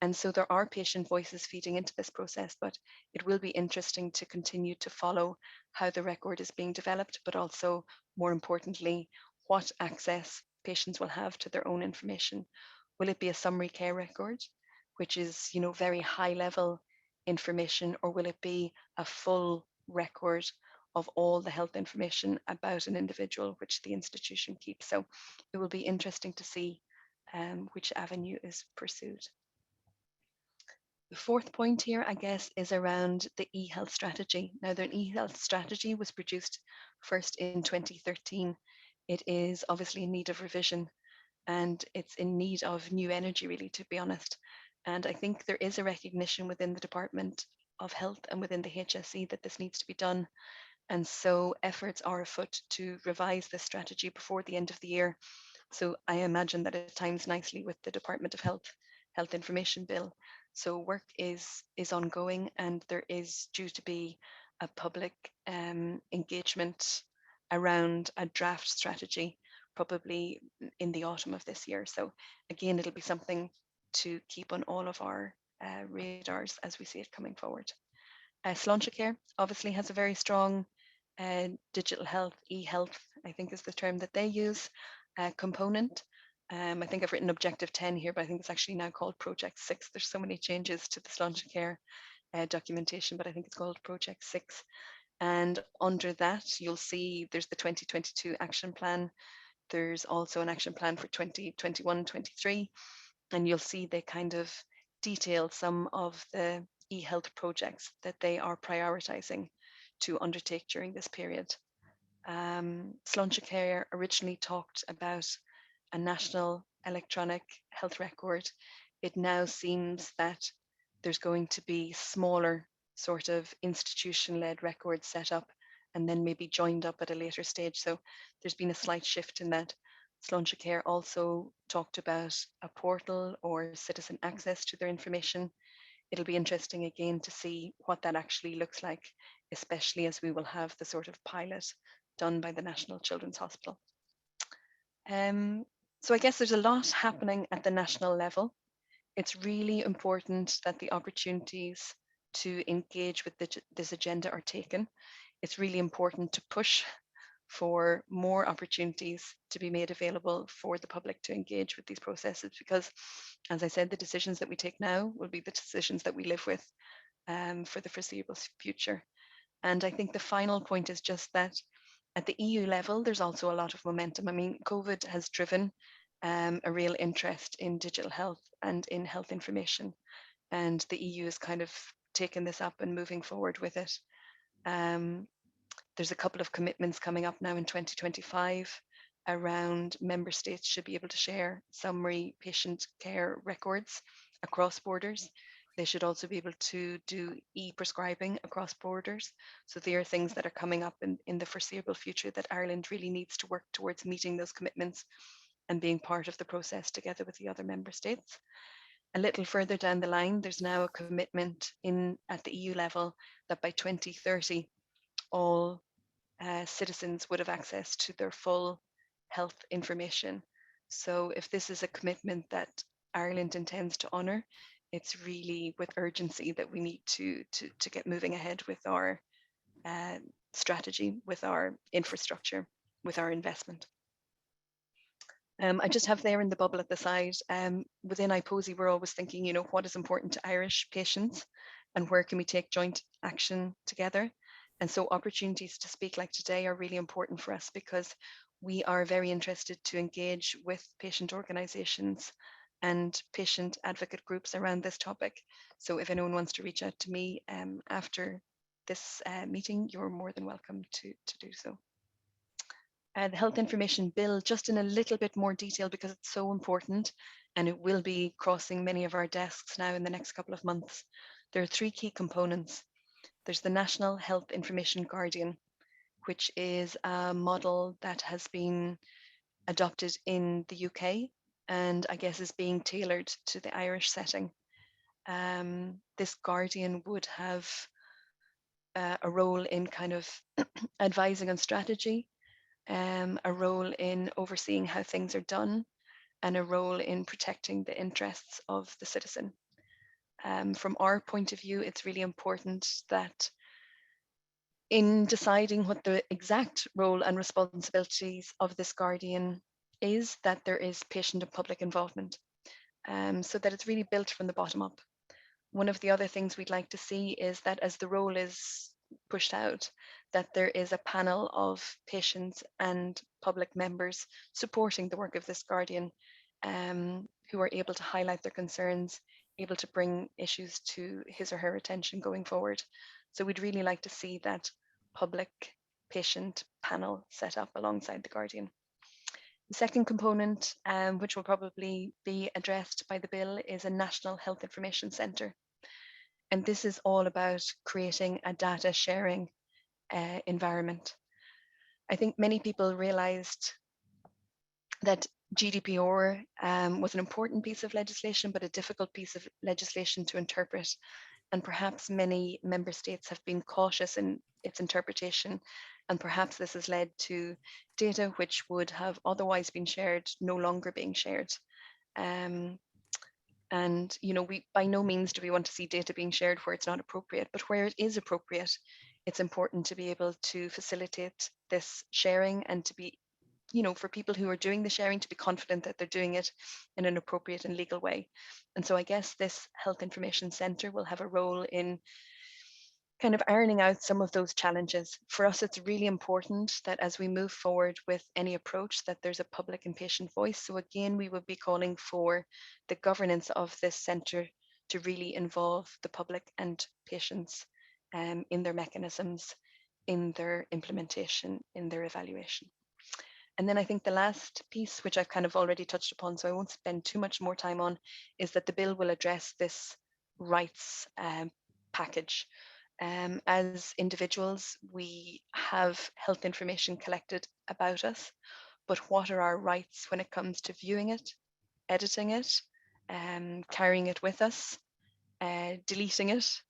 And so there are patient voices feeding into this process, but it will be interesting to continue to follow how the record is being developed, but also, more importantly, what access patients will have to their own information. Will it be a summary care record, which is, very high level information, or will it be a full record of all the health information about an individual, which the institution keeps? So it will be interesting to see which avenue is pursued. The fourth point here, I guess, is around the e-health strategy. Now, the e-health strategy was produced first in 2013. It is obviously in need of revision, and it's in need of new energy, really, to be honest. And I think there is a recognition within the Department of Health and within the HSE that this needs to be done. And so efforts are afoot to revise this strategy before the end of the year. So I imagine that it times nicely with the Department of Health Information Bill. So work is ongoing, and there is due to be a public engagement around a draft strategy, probably in the autumn of this year. So again, it'll be something to keep on all of our radars as we see it coming forward. Sláintecare obviously has a very strong digital health, e-health, I think is the term that they use, component. I think I've written Objective 10 here, but I think it's actually now called Project 6. There's so many changes to the Sláintecare documentation, but I think it's called Project 6. And under that, you'll see there's the 2022 action plan. There's also an action plan for 2021-23. And you'll see they kind of detail some of the e-health projects that they are prioritizing to undertake during this period. Sláintecare originally talked about a national electronic health record. It now seems that there's going to be smaller sort of institution-led records set up and then maybe joined up at a later stage. So there's been a slight shift in that. Sláintecare also talked about a portal or citizen access to their information. It'll be interesting again to see what that actually looks like, especially as we will have the sort of pilot done by the National Children's Hospital. So I guess there's a lot happening at the national level. It's really important that the opportunities to engage with this agenda are taken. It's really important to push for more opportunities to be made available for the public to engage with these processes, because, as I said, the decisions that we take now will be the decisions that we live with for the foreseeable future. And I think the final point is just that at the EU level, there's also a lot of momentum. I mean, COVID has driven a real interest in digital health and in health information, and the EU has kind of taken this up and moving forward with it. There's a couple of commitments coming up now in 2025 around member states should be able to share summary patient care records across borders. They should also be able to do e-prescribing across borders. So there are things that are coming up in the foreseeable future that Ireland really needs to work towards meeting those commitments and being part of the process together with the other member states. A little further down the line, there's now a commitment at the EU level that by 2030, all citizens would have access to their full health information. So if this is a commitment that Ireland intends to honour, it's really with urgency that we need to get moving ahead with our strategy, with our infrastructure, with our investment. I just have there in the bubble at the side, within IPOSI, we're always thinking, what is important to Irish patients and where can we take joint action together? And so opportunities to speak like today are really important for us because we are very interested to engage with patient organisations and patient advocate groups around this topic. So if anyone wants to reach out to me after this meeting, you're more than welcome to do so. the Health Information Bill just in a little bit more detail because it's so important and it will be crossing many of our desks now in the next couple of months. There are 3 key components. There's the National Health Information Guardian, which is a model that has been adopted in the UK and I guess is being tailored to the Irish setting. This guardian would have a role in kind of advising on strategy, a role in overseeing how things are done, and a role in protecting the interests of the citizen. From our point of view, it's really important that in deciding what the exact role and responsibilities of this guardian is, that there is patient and public involvement, so that it's really built from the bottom up. One of the other things we'd like to see is that as the role is pushed out, that there is a panel of patients and public members supporting the work of this guardian, who are able to highlight their concerns, able to bring issues to his or her attention going forward. So we'd really like to see that public patient panel set up alongside the guardian. The second component, which will probably be addressed by the bill, is a National Health Information Centre. And this is all about creating a data sharing environment. I think many people realized that GDPR was an important piece of legislation, but a difficult piece of legislation to interpret. And perhaps many member states have been cautious in its interpretation. And perhaps this has led to data which would have otherwise been shared no longer being shared. And we by no means do we want to see data being shared where it's not appropriate, but where it is appropriate, it's important to be able to facilitate this sharing and to be, for people who are doing the sharing to be confident that they're doing it in an appropriate and legal way. And so I guess this Health Information Centre will have a role in kind of ironing out some of those challenges. For us, it's really important that as we move forward with any approach, that there's a public and patient voice. So again, we would be calling for the governance of this centre to really involve the public and patients in their mechanisms, in their implementation, in their evaluation. And then I think the last piece, which I've kind of already touched upon, so I won't spend too much more time on, is that the bill will address this rights package. As individuals, we have health information collected about us, but what are our rights when it comes to viewing it, editing it, carrying it with us, deleting it,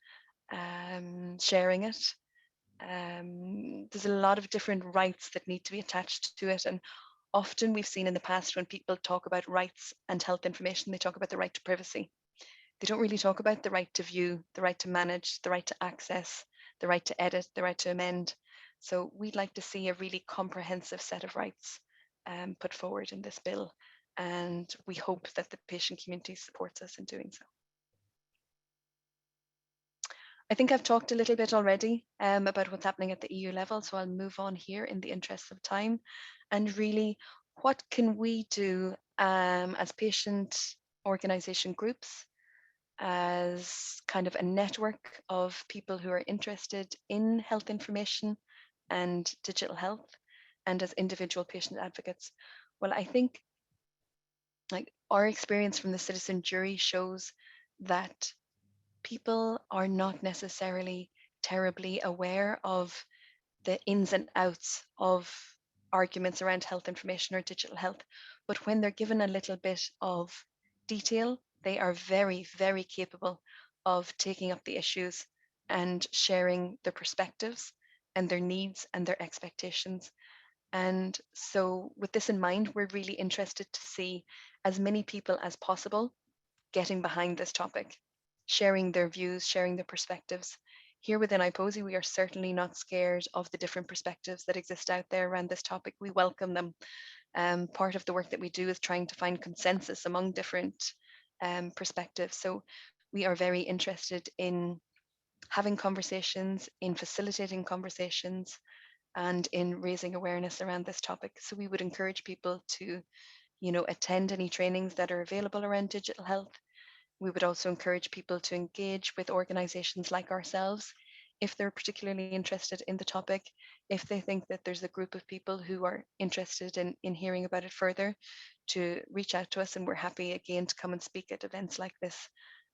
sharing it? There's a lot of different rights that need to be attached to it, and often we've seen in the past when people talk about rights and health information, they talk about the right to privacy. They don't really talk about the right to view, the right to manage, the right to access, the right to edit, the right to amend. So we'd like to see a really comprehensive set of rights put forward in this bill, and we hope that the patient community supports us in doing so. I think I've talked a little bit already about what's happening at the EU level, so I'll move on here in the interest of time. And really, what can we do as patient organisation groups, as kind of a network of people who are interested in health information and digital health, and as individual patient advocates? Well, I think our experience from the citizen jury shows that people are not necessarily terribly aware of the ins and outs of arguments around health information or digital health, but when they're given a little bit of detail, they are very, very capable of taking up the issues and sharing their perspectives and their needs and their expectations. And so with this in mind, we're really interested to see as many people as possible getting behind this topic, sharing their views, sharing their perspectives. Here within IPOSI, we are certainly not scared of the different perspectives that exist out there around this topic. We welcome them. Part of the work that we do is trying to find consensus among different perspectives. So we are very interested in having conversations, in facilitating conversations, and in raising awareness around this topic. So we would encourage people to, attend any trainings that are available around digital health. We would also encourage people to engage with organisations like ourselves if they're particularly interested in the topic, if they think that there's a group of people who are interested in hearing about it further, to reach out to us, and we're happy again to come and speak at events like this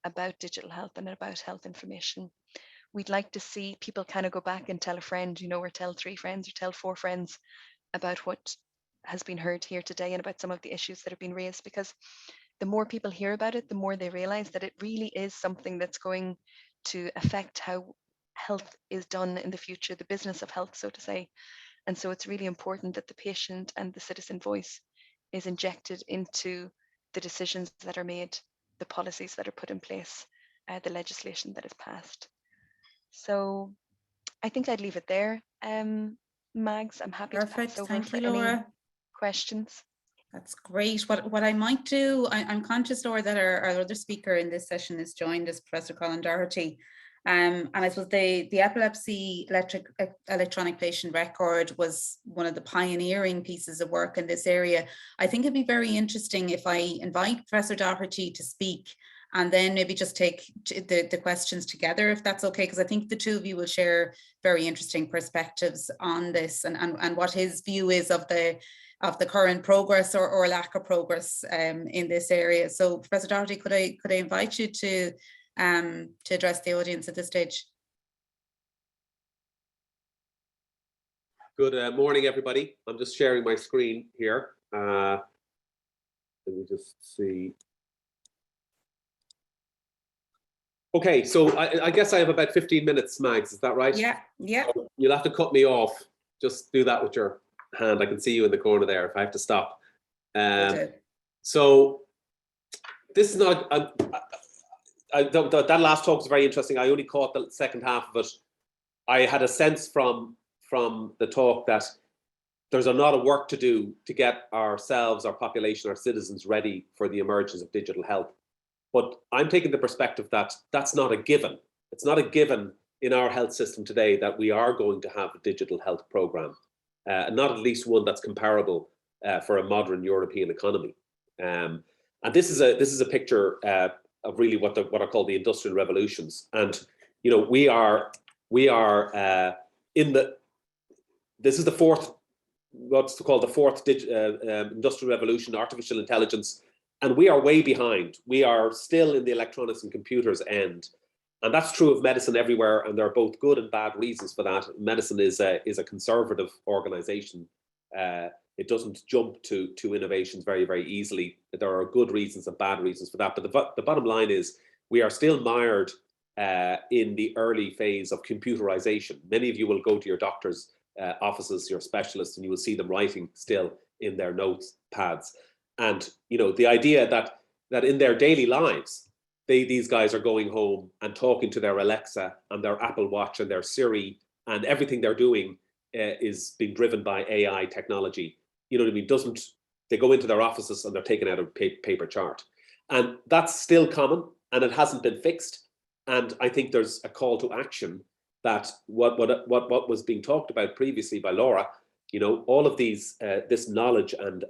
about digital health and about health information. We'd like to see people kind of go back and tell a friend, you know, or tell 3 friends or tell 4 friends about what has been heard here today and about some of the issues that have been raised, because the more people hear about it, the more they realize that it really is something that's going to affect how health is done in the future, the business of health, so to say. And so it's really important that the patient and the citizen voice is injected into the decisions that are made, the policies that are put in place, the legislation that is passed. So I think I'd leave it there. Mags, I'm happy to Perfect. pass over Thank for you, any Laura. questions. That's great. What I might do, I'm conscious, Laura, that our other speaker in this session is joined as Professor Colin Doherty. And I suppose the epilepsy electronic patient record was one of the pioneering pieces of work in this area. I think it'd be very interesting if I invite Professor Doherty to speak, and then maybe just take the questions together, if that's okay, because I think the two of you will share very interesting perspectives on this and what his view is of the current progress or lack of progress in this area. So Professor Doherty, could I invite you to address the audience at this stage? Good morning, everybody. I'm just sharing my screen here. Let me just see. Okay, so I guess I have about 15 minutes, Mags, is that right? Yeah, yeah. So you'll have to cut me off. Just do that with your hand. I can see you in the corner there if I have to stop. So this is not, that last talk was very interesting. I only caught the second half of it. I had a sense from the talk that there's a lot of work to do to get ourselves, our population, our citizens ready for the emergence of digital health. But I'm taking the perspective that that's not a given. It's not a given in our health system today that we are going to have a digital health program, not at least one that's comparable for a modern European economy. And this is a picture of really what are called the industrial revolutions. And you know, we are this is the fourth, what's called the fourth industrial revolution, artificial intelligence. And we are way behind. We are still in the electronics and computers end. And that's true of medicine everywhere. And there are both good and bad reasons for that. Medicine is a conservative organization. It doesn't jump to innovations very, very easily. There are good reasons and bad reasons for that. But the bottom line is we are still mired in the early phase of computerization. Many of you will go to your doctor's offices, your specialists, and you will see them writing still in their notes pads. And you know, the idea that in their daily lives, these guys are going home and talking to their Alexa and their Apple Watch and their Siri, and everything they're doing is being driven by AI technology. You know what I mean? They go into their offices and they're taking out a paper chart. And that's still common, and it hasn't been fixed. And I think there's a call to action that what was being talked about previously by Laura, you know, all of these, this knowledge and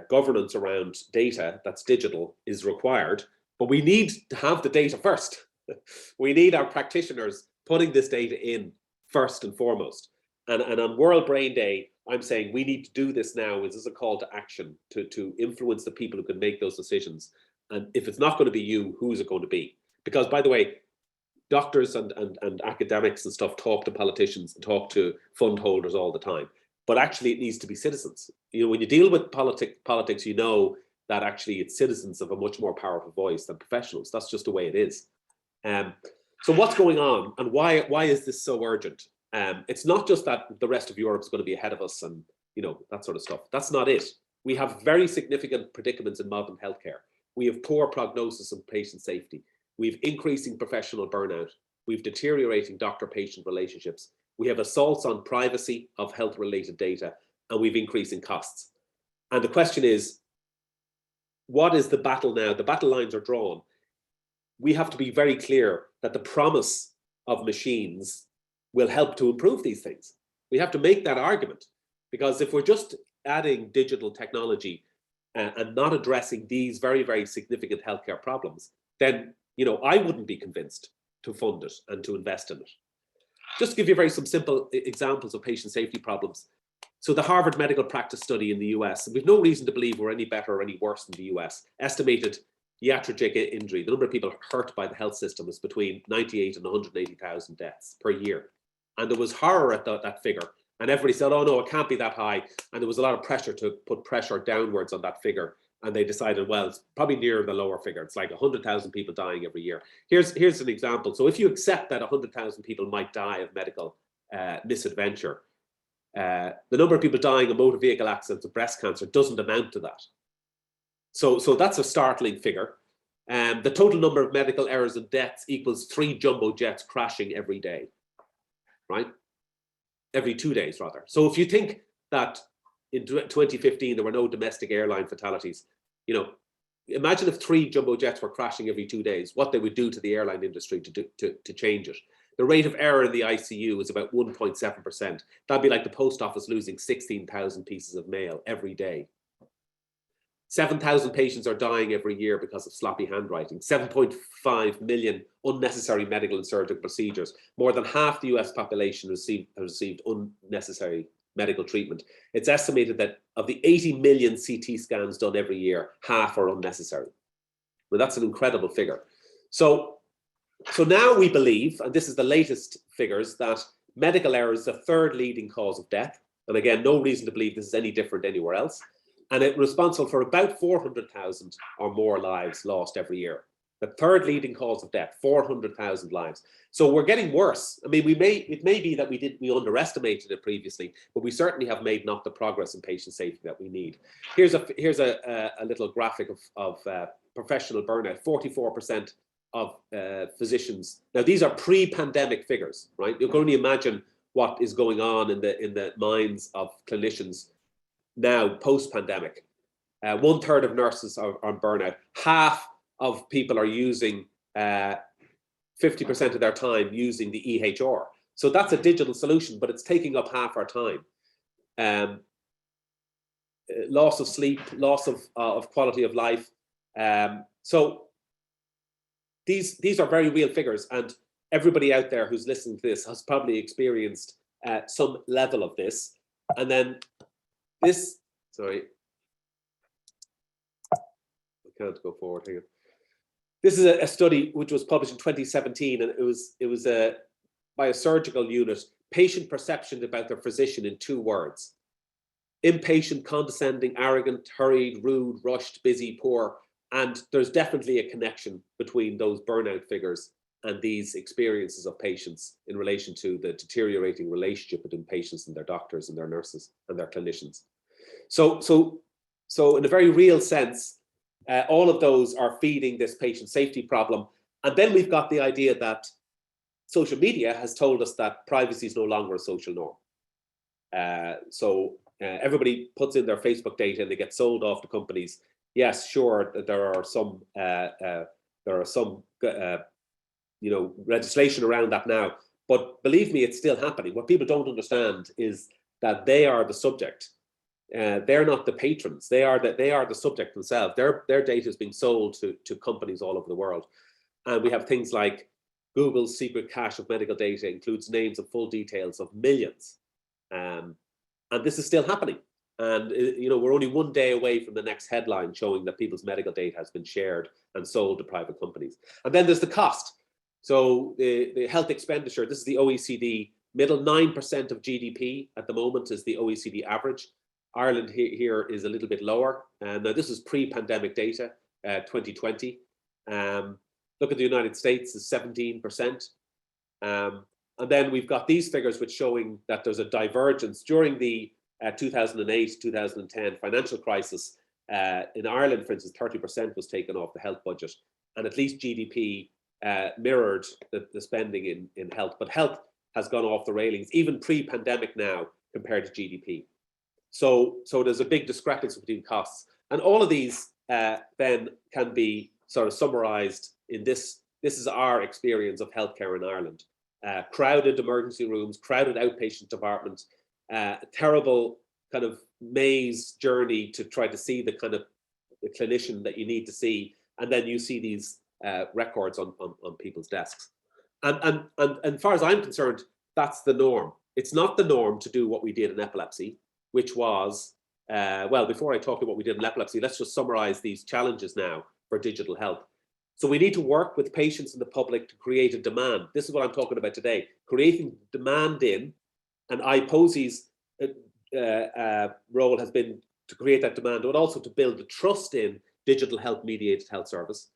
governance around data that's digital is required, but we need to have the data first. We need our practitioners putting this data in first and foremost. And on World Brain Day, I'm saying we need to do this now. This is a call to action to influence the people who can make those decisions. And if it's not going to be you, who is it going to be? Because, by the way, doctors and academics and stuff talk to politicians and talk to fund holders all the time. But actually, it needs to be citizens. You know, when you deal with politics, you know that actually it's citizens of a much more powerful voice than professionals. That's just the way it is. So what's going on, and why is this so urgent? It's not just that the rest of Europe is going to be ahead of us and you know that sort of stuff. That's not it. We have very significant predicaments in modern healthcare. We have poor prognosis and patient safety. We've increasing professional burnout. We've deteriorating doctor-patient relationships. We have assaults on privacy of health-related data, and we've increasing costs. And the question is, what is the battle now? The battle lines are drawn. We have to be very clear that the promise of machines will help to improve these things. We have to make that argument, because if we're just adding digital technology and not addressing these very, very significant healthcare problems, then you know I wouldn't be convinced to fund it and to invest in it. just to give you some simple examples of patient safety problems. So the Harvard Medical Practice Study in the US, we've no reason to believe we're any better or any worse than the US, estimated geriatric injury, the number of people hurt by the health system is between 98 and 180,000 deaths per year. And there was horror at that figure. And everybody said, oh no, it can't be that high. And there was a lot of pressure to put pressure downwards on that figure. And they decided, well, it's probably near the lower figure. It's like 100,000 people dying every year. Here's an example. So if you accept that 100,000 people might die of medical misadventure, the number of people dying of motor vehicle accidents of breast cancer doesn't amount to that. So that's a startling figure. The total number of medical errors and deaths equals 3 jumbo jets crashing every day, right? Every 2 days, rather. So if you think that in 2015 there were no domestic airline fatalities, you know, imagine if 3 jumbo jets were crashing every 2 days, what they would do to the airline industry to change it. The rate of error in the ICU is about 1.7%. That'd be like the post office losing 16,000 pieces of mail every day. 7,000 patients are dying every year because of sloppy handwriting. 7.5 million unnecessary medical and surgical procedures. More than half the US population has received unnecessary medical treatment. It's estimated that of the 80 million CT scans done every year, half are unnecessary. Well, that's an incredible figure. So now we believe, and this is the latest figures, that medical error is the 3rd leading cause of death. And again, no reason to believe this is any different anywhere else. And it's responsible for about 400,000 or more lives lost every year. The 3rd leading cause of death, 400,000 lives. So we're getting worse. I mean, it may be that we underestimated it previously, but we certainly have made not the progress in patient safety that we need. Here's a little graphic of professional burnout. 44% of physicians. Now these are pre-pandemic figures, right? You can only imagine what is going on in the minds of clinicians now post-pandemic. 1/3 of nurses are on burnout. Half of people are using 50% of their time using the EHR. So that's a digital solution, but it's taking up half our time. Loss of sleep, loss of quality of life. So these are very real figures, and everybody out there who's listening to this has probably experienced some level of this. And then this, sorry, I can't go forward here. This is a study which was published in 2017, and it was by a surgical unit. Patient perception about their physician in 2 words: impatient, condescending, arrogant, hurried, rude, rushed, busy, poor. And there's definitely a connection between those burnout figures and these experiences of patients in relation to the deteriorating relationship between patients and their doctors and their nurses and their clinicians. So in a very real sense, all of those are feeding this patient safety problem. And then we've got the idea that social media has told us that privacy is no longer a social norm. Everybody puts in their Facebook data and they get sold off to companies. Yes, sure, there are some legislation around that now, but believe me, it's still happening. What people don't understand is that they are the subject. They're not the patrons. They are the subject themselves. Their data is being sold to companies all over the world. And we have things like Google's secret cache of medical data includes names and full details of millions. And this is still happening. And we're only 1 day away from the next headline showing that people's medical data has been shared and sold to private companies. And then there's the cost. So the health expenditure, this is the OECD middle, 9% of GDP at the moment is the OECD average. Ireland here is a little bit lower. Now this is pre-pandemic data, 2020. Look at the United States is 17%. And then we've got these figures which showing that there's a divergence during the 2008-2010 financial crisis. In Ireland, for instance, 30% was taken off the health budget, and at least GDP mirrored the spending in health. But health has gone off the railings, even pre-pandemic now, compared to GDP. So there's a big discrepancy between costs. And all of these then can be sort of summarized in this. This is our experience of healthcare in Ireland. Crowded emergency rooms, crowded outpatient departments, terrible kind of maze journey to try to see the kind of the clinician that you need to see. And then you see these records on people's desks. And as far as I'm concerned, that's the norm. It's not the norm to do what we did in epilepsy, which was, well, before I talk about what we did in epilepsy, let's just summarize these challenges now for digital health. So we need to work with patients and the public to create a demand. This is what I'm talking about today, creating demand in, and IPOSI's role has been to create that demand, but also to build the trust in digital health mediated health service.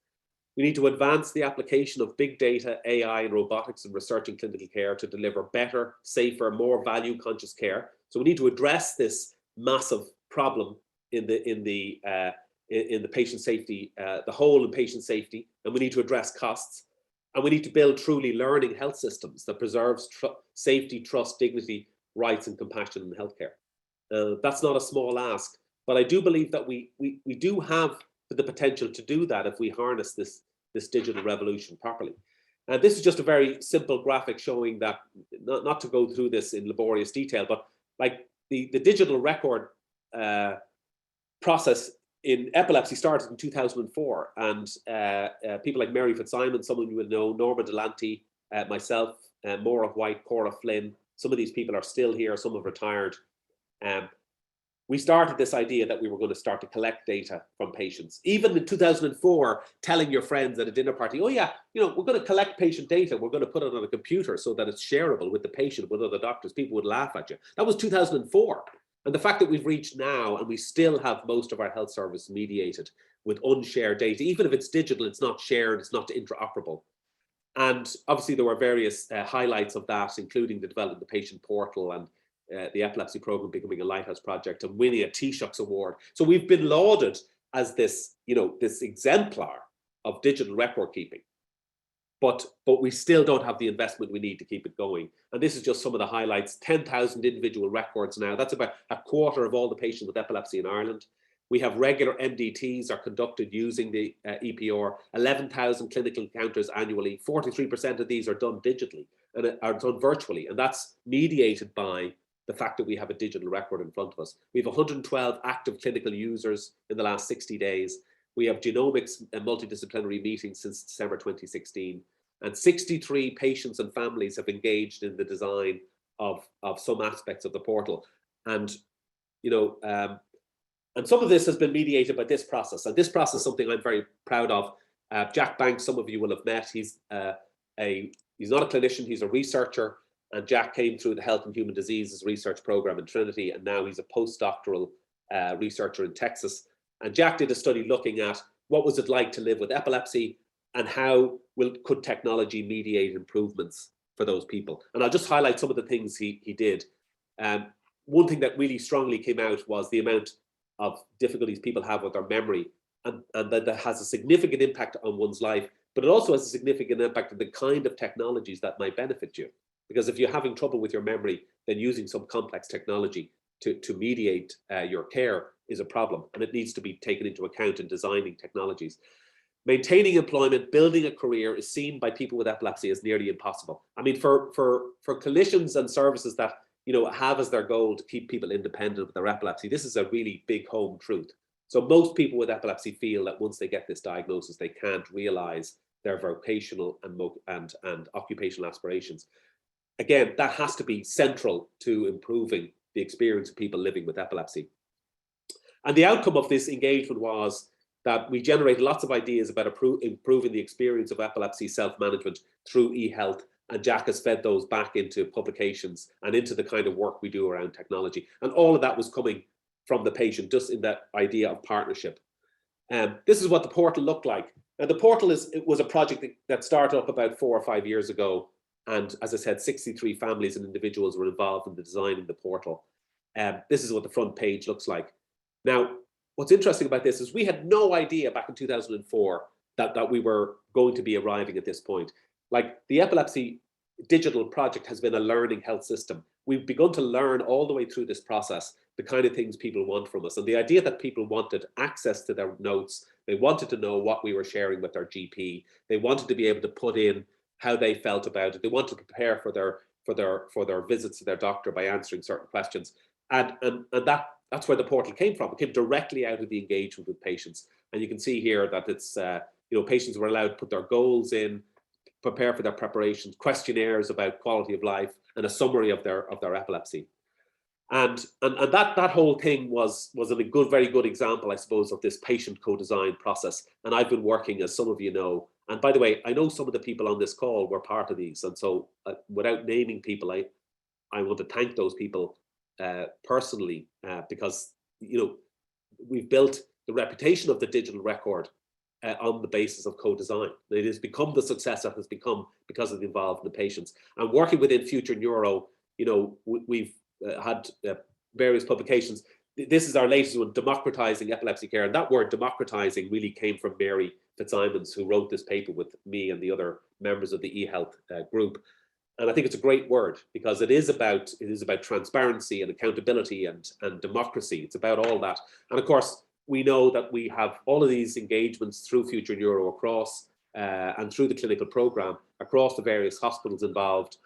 We need to advance the application of big data, AI, and robotics in research and clinical care to deliver better, safer, more value-conscious care. So we need to address this massive problem in the patient safety, the whole in patient safety, and we need to address costs. And we need to build truly learning health systems that preserves safety, trust, dignity, rights, and compassion in healthcare. That's not a small ask, but I do believe that we do have the potential to do that if we harness this digital revolution properly. And this is just a very simple graphic showing that, not to go through this in laborious detail, but like the digital record process in epilepsy started in 2004, and people like Mary Fitzsimons, someone you will know, Norma Delante, myself, Maura White, Cora Flynn, some of these people are still here, some have retired. We started this idea that we were going to start to collect data from patients. Even in 2004, telling your friends at a dinner party, oh yeah, you know, we're going to collect patient data, we're going to put it on a computer so that it's shareable with the patient, with other doctors, people would laugh at you. That was 2004. And the fact that we've reached now and we still have most of our health service mediated with unshared data, even if it's digital, it's not shared, it's not interoperable. And obviously there were various highlights of that, including the development of the patient portal and the epilepsy program becoming a lighthouse project and winning a Taoiseach's award. So we've been lauded as this, you know, this exemplar of digital record keeping, but we still don't have the investment we need to keep it going. And this is just some of the highlights. 10,000 individual records now. That's about a quarter of all the patients with epilepsy in Ireland. We have regular MDTs are conducted using the EPR, 11,000 clinical encounters annually. 43% of these are done digitally and are done virtually. And that's mediated by the fact that we have a digital record in front of us. We have 112 active clinical users in the last 60 days. We have genomics and multidisciplinary meetings since December 2016. And 63 patients and families have engaged in the design of some aspects of the portal. And, you know, and some of this has been mediated by this process. And this process is something I'm very proud of. Jack Banks, some of you will have met. He's not a clinician, he's a researcher. And Jack came through the Health and Human Diseases research program in Trinity, and now he's a postdoctoral researcher in Texas. And Jack did a study looking at what was it like to live with epilepsy and how could technology mediate improvements for those people. And I'll just highlight some of the things he did. One thing that really strongly came out was the amount of difficulties people have with their memory, and that has a significant impact on one's life, but it also has a significant impact on the kind of technologies that might benefit you. Because if you're having trouble with your memory, then using some complex technology to mediate your care is a problem, and it needs to be taken into account in designing technologies. Maintaining employment, building a career is seen by people with epilepsy as nearly impossible. I mean, for clinicians and services that, you know, have as their goal to keep people independent with their epilepsy, this is a really big home truth. So most people with epilepsy feel that once they get this diagnosis, they can't realize their vocational and occupational aspirations. Again, that has to be central to improving the experience of people living with epilepsy. And the outcome of this engagement was that we generated lots of ideas about improving the experience of epilepsy self-management through e-health, and Jack has fed those back into publications and into the kind of work we do around technology. And all of that was coming from the patient, just in that idea of partnership. This is what the portal looked like. Now, the portal was a project that started up about 4 or 5 years ago. And as I said, 63 families and individuals were involved in the design of the portal. This is what the front page looks like. Now, what's interesting about this is we had no idea back in 2004 that we were going to be arriving at this point. Like, the epilepsy digital project has been a learning health system. We've begun to learn all the way through this process the kind of things people want from us. And the idea that people wanted access to their notes, they wanted to know what we were sharing with their GP, they wanted to be able to put in how they felt about it. They want to prepare for their visits to their doctor by answering certain questions. And that's where the portal came from. It came directly out of the engagement with patients. And you can see here that it's, you know, patients were allowed to put their goals in, prepare for their preparations, questionnaires about quality of life, and a summary of their epilepsy. And that whole thing was a very good example, I suppose, of this patient co-design process. And I've been working, as some of you know, and by the way, I know some of the people on this call were part of these. And so without naming people, I want to thank those people personally, because, you know, we've built the reputation of the digital record on the basis of co-design. It has become the success it has become because of the involvement of the patients. And working within FutureNeuro, you know, we've had various publications. This is our latest one, democratizing epilepsy care. And that word democratizing really came from Mary Fitzsimons, who wrote this paper with me and the other members of the eHealth group. And I think it's a great word, because it is about transparency and accountability and democracy. It's about all that. And of course, we know that we have all of these engagements through FutureNeuro across and through the clinical program across the various hospitals involved.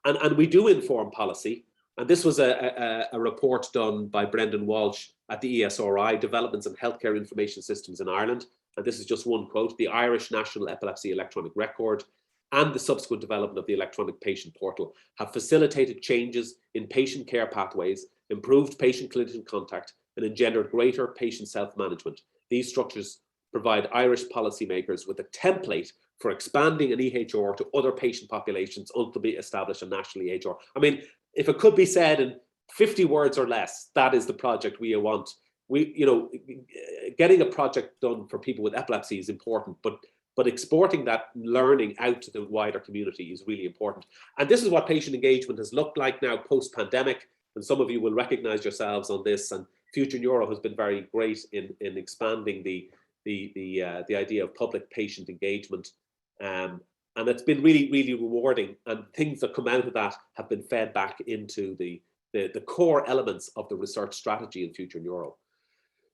And we do inform policy. And this was a report done by Brendan Walsh at the ESRI, Developments in Healthcare Information Systems in Ireland. And this is just one quote: the Irish National Epilepsy Electronic Record and the subsequent development of the electronic patient portal have facilitated changes in patient care pathways, improved patient-clinician contact, and engendered greater patient self-management. These structures provide Irish policymakers with a template for expanding an EHR to other patient populations, ultimately establish a national EHR. I mean, if it could be said in 50 words or less, that is the project we want. You know, getting a project done for people with epilepsy is important, but exporting that learning out to the wider community is really important. And this is what patient engagement has looked like now post-pandemic. And some of you will recognize yourselves on this. And FutureNeuro has been very great in expanding the idea of public patient engagement. And it's been really, really rewarding. And things that come out of that have been fed back into the core elements of the research strategy in FutureNeuro.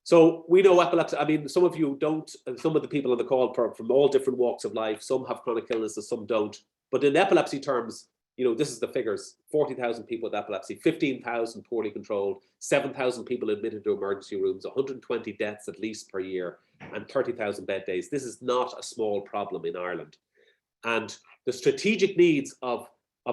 So we know epilepsy, I mean, some of you don't, and some of the people on the call from all different walks of life, some have chronic illnesses, some don't. But in epilepsy terms, you know, this is the figures: 40,000 people with epilepsy, 15,000 poorly controlled, 7,000 people admitted to emergency rooms, 120 deaths at least per year, and 30,000 bed days. This is not a small problem in Ireland. And the strategic needs of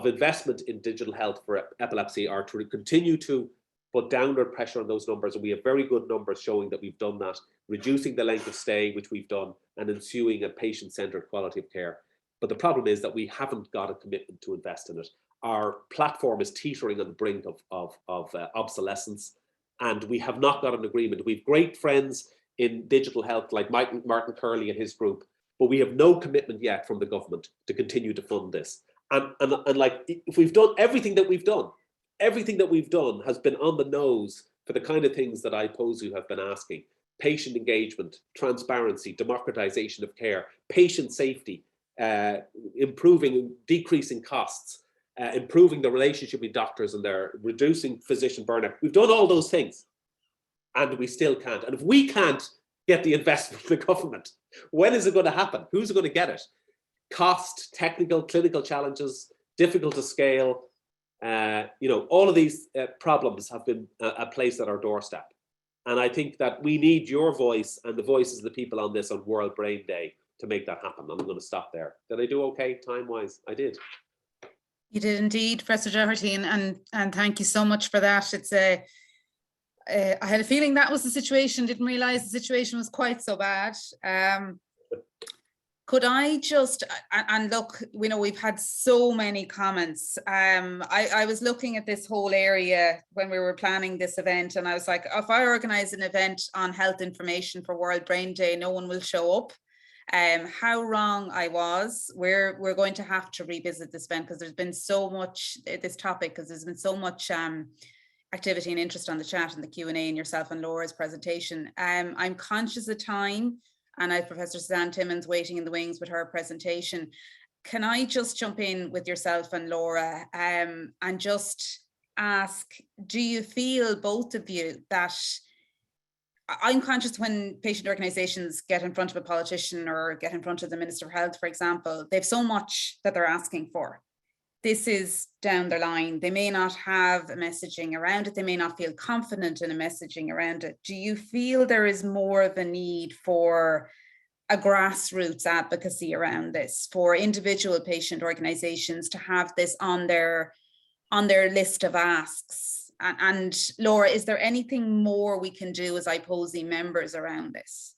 investment in digital health for epilepsy are to continue to put downward pressure on those numbers. And we have very good numbers showing that we've done that, reducing the length of stay, which we've done, and ensuing a patient-centered quality of care. But the problem is that we haven't got a commitment to invest in it. Our platform is teetering on the brink of obsolescence, and we have not got an agreement. We've great friends in digital health like Martin Curley and his group, but we have no commitment yet from the government to continue to fund this. And like, if we've done everything that we've done, everything that we've done has been on the nose for the kind of things that I pose you have been asking: patient engagement, transparency, democratization of care, patient safety, improving, decreasing costs, improving the relationship with doctors and their reducing physician burnout. We've done all those things and we still can't. And if we can't get the investment from the government, when is it going to happen? Who's going to get it? Cost, technical, clinical challenges, difficult to scale. You know, all of these problems have been placed at our doorstep. And I think that we need your voice and the voices of the people on this on World Brain Day to make that happen. I'm going to stop there. Did I do okay time-wise? I did. You did indeed, Professor Doherty, and thank you so much for that. It's I had a feeling that was the situation, didn't realize the situation was quite so bad. Could I just, and look, we know we've had so many comments. I was looking at this whole area when we were planning this event, and I was like, if I organize an event on health information for World Brain Day, no one will show up. How wrong I was. We're going to have to revisit this event because there's been so much, this topic, because there's been so much activity and interest on the chat and the Q&A and yourself and Laura's presentation. I'm conscious of time, and I have Professor Suzanne Timmons waiting in the wings with her presentation. Can I just jump in with yourself and Laura and just ask, do you feel, both of you, that I'm conscious when patient organizations get in front of a politician or get in front of the Minister of Health, for example, they have so much that they're asking for. This is down the line. They may not have a messaging around it. They may not feel confident in a messaging around it. Do you feel there is more of a need for a grassroots advocacy around this, for individual patient organizations to have this on their their list of asks. And Laura, is there anything more we can do as IPOSI members around this?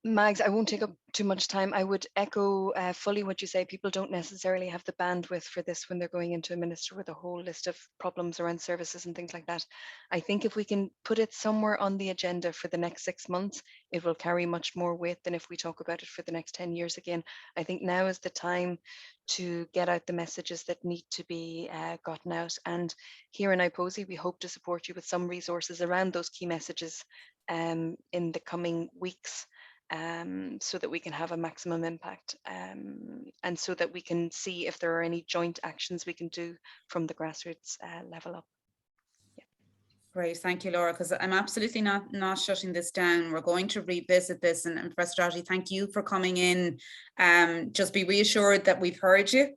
Mags, I won't take up too much time. I would echo fully what you say. People don't necessarily have the bandwidth for this when they're going into a minister with a whole list of problems around services and things like that. I think if we can put it somewhere on the agenda for the next 6 months, it will carry much more weight than if we talk about it for the next 10 years again. I think now is the time to get out the messages that need to be gotten out. And here in IPOSI, we hope to support you with some resources around those key messages in the coming weeks, so that we can have a maximum impact, and so that we can see if there are any joint actions we can do from the grassroots level up. Yeah. Great, thank you, Laura, because I'm absolutely not shutting this down. We're going to revisit this, and Professor Doherty, thank you for coming in. Just be reassured that we've heard you.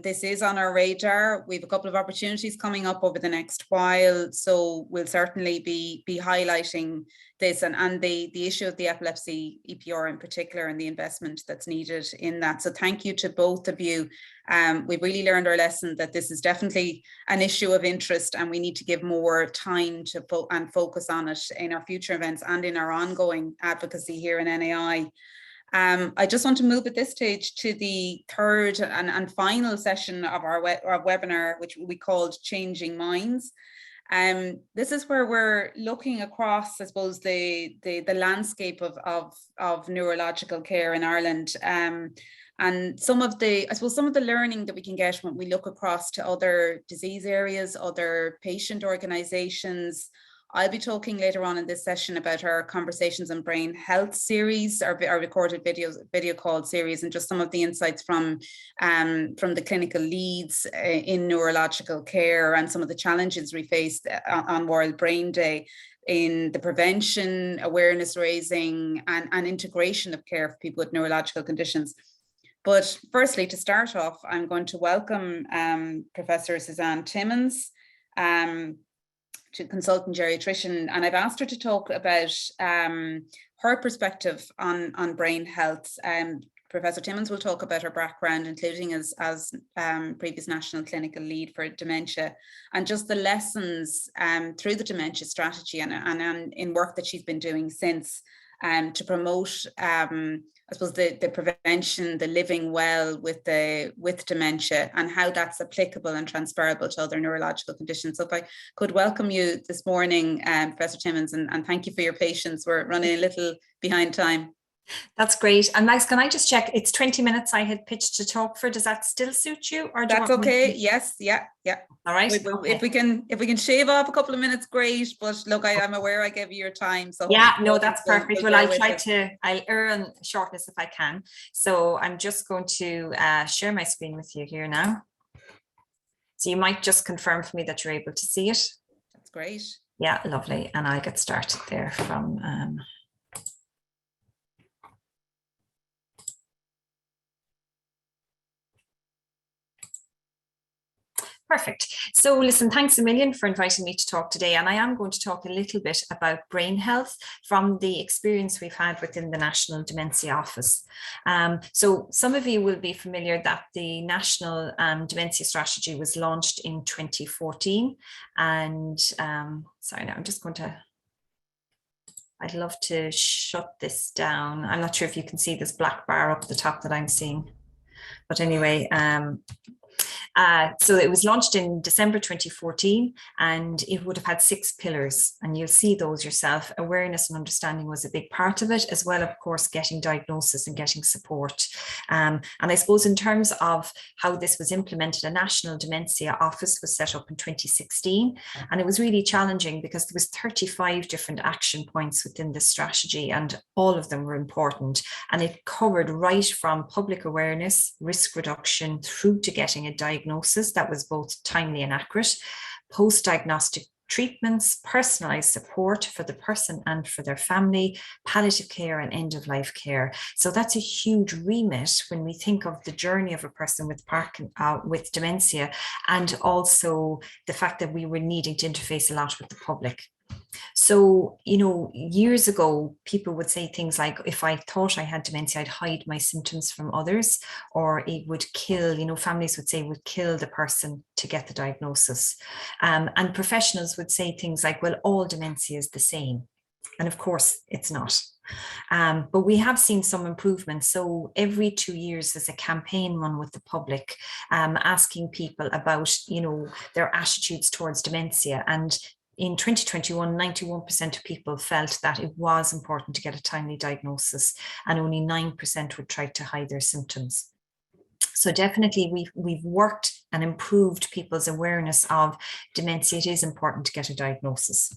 This is on our radar. We have a couple of opportunities coming up over the next while, so we'll certainly be highlighting this and the issue of the epilepsy EPR in particular, and the investment that's needed in that. So thank you to both of you. We've really learned our lesson that this is definitely an issue of interest, and we need to give more time to focus on it in our future events and in our ongoing advocacy here in NAI. I just want to move at this stage to the third and final session of our webinar, which we called Changing Minds. This is where we're looking across, I suppose, the landscape of neurological care in Ireland, and some of the learning that we can get when we look across to other disease areas, other patient organisations. I'll be talking later on in this session about our Conversations on Brain Health series, our recorded video call series, and just some of the insights from the clinical leads in neurological care, and some of the challenges we faced on World Brain Day in the prevention, awareness raising, and integration of care for people with neurological conditions. But firstly, to start off, I'm going to welcome Professor Suzanne Timmons, consultant geriatrician, and I've asked her to talk about her perspective on brain health. Professor Timmons will talk about her background, including as previous national clinical lead for dementia, and just the lessons through the dementia strategy and in work that she's been doing since to promote I suppose the prevention, the living well with dementia, and how that's applicable and transferable to other neurological conditions. So if I could welcome you this morning, Professor Timmons, and thank you for your patience. We're running a little behind time. That's great. And Max, can I just check? It's 20 minutes I had pitched to talk for. Does that still suit you? Or that's okay. Yes. Yeah. All right. Okay. If we can shave off a couple of minutes, great. But look, I'm aware I gave you your time. So yeah, no, that's perfect. Well, I'll err on shortness if I can. So I'm just going to share my screen with you here now. So you might just confirm for me that you're able to see it. That's great. Yeah, lovely. And I'll get started there from perfect. So listen, thanks a million for inviting me to talk today. And I am going to talk a little bit about brain health from the experience we've had within the National Dementia Office. So some of you will be familiar that the National Dementia Strategy was launched in 2014. And sorry, now I'm just going to, I'd love to shut this down. I'm not sure if you can see this black bar up the top that I'm seeing. But anyway, so it was launched in December 2014, and it would have had 6 pillars, and you'll see those yourself. Awareness and understanding was a big part of it, as well, of course, getting diagnosis and getting support. And I suppose in terms of how this was implemented, a National Dementia Office was set up in 2016, and it was really challenging because there was 35 different action points within the strategy, and all of them were important. And it covered right from public awareness, risk reduction, through to getting a diagnosis that was both timely and accurate, post-diagnostic treatments, personalized support for the person and for their family, palliative care and end-of-life care. So that's a huge remit when we think of the journey of a person with dementia, and also the fact that we were needing to interface a lot with the public. So, you know, years ago, people would say things like, if I thought I had dementia, I'd hide my symptoms from others, or it would kill, you know, families would say it would kill the person to get the diagnosis. And professionals would say things like, well, all dementia is the same. And of course, it's not. But we have seen some improvements. So every 2 years there's a campaign run with the public, asking people about, you know, their attitudes towards dementia. And in 2021, 91% of people felt that it was important to get a timely diagnosis, and only 9% would try to hide their symptoms. So definitely we've worked and improved people's awareness of dementia. It is important to get a diagnosis.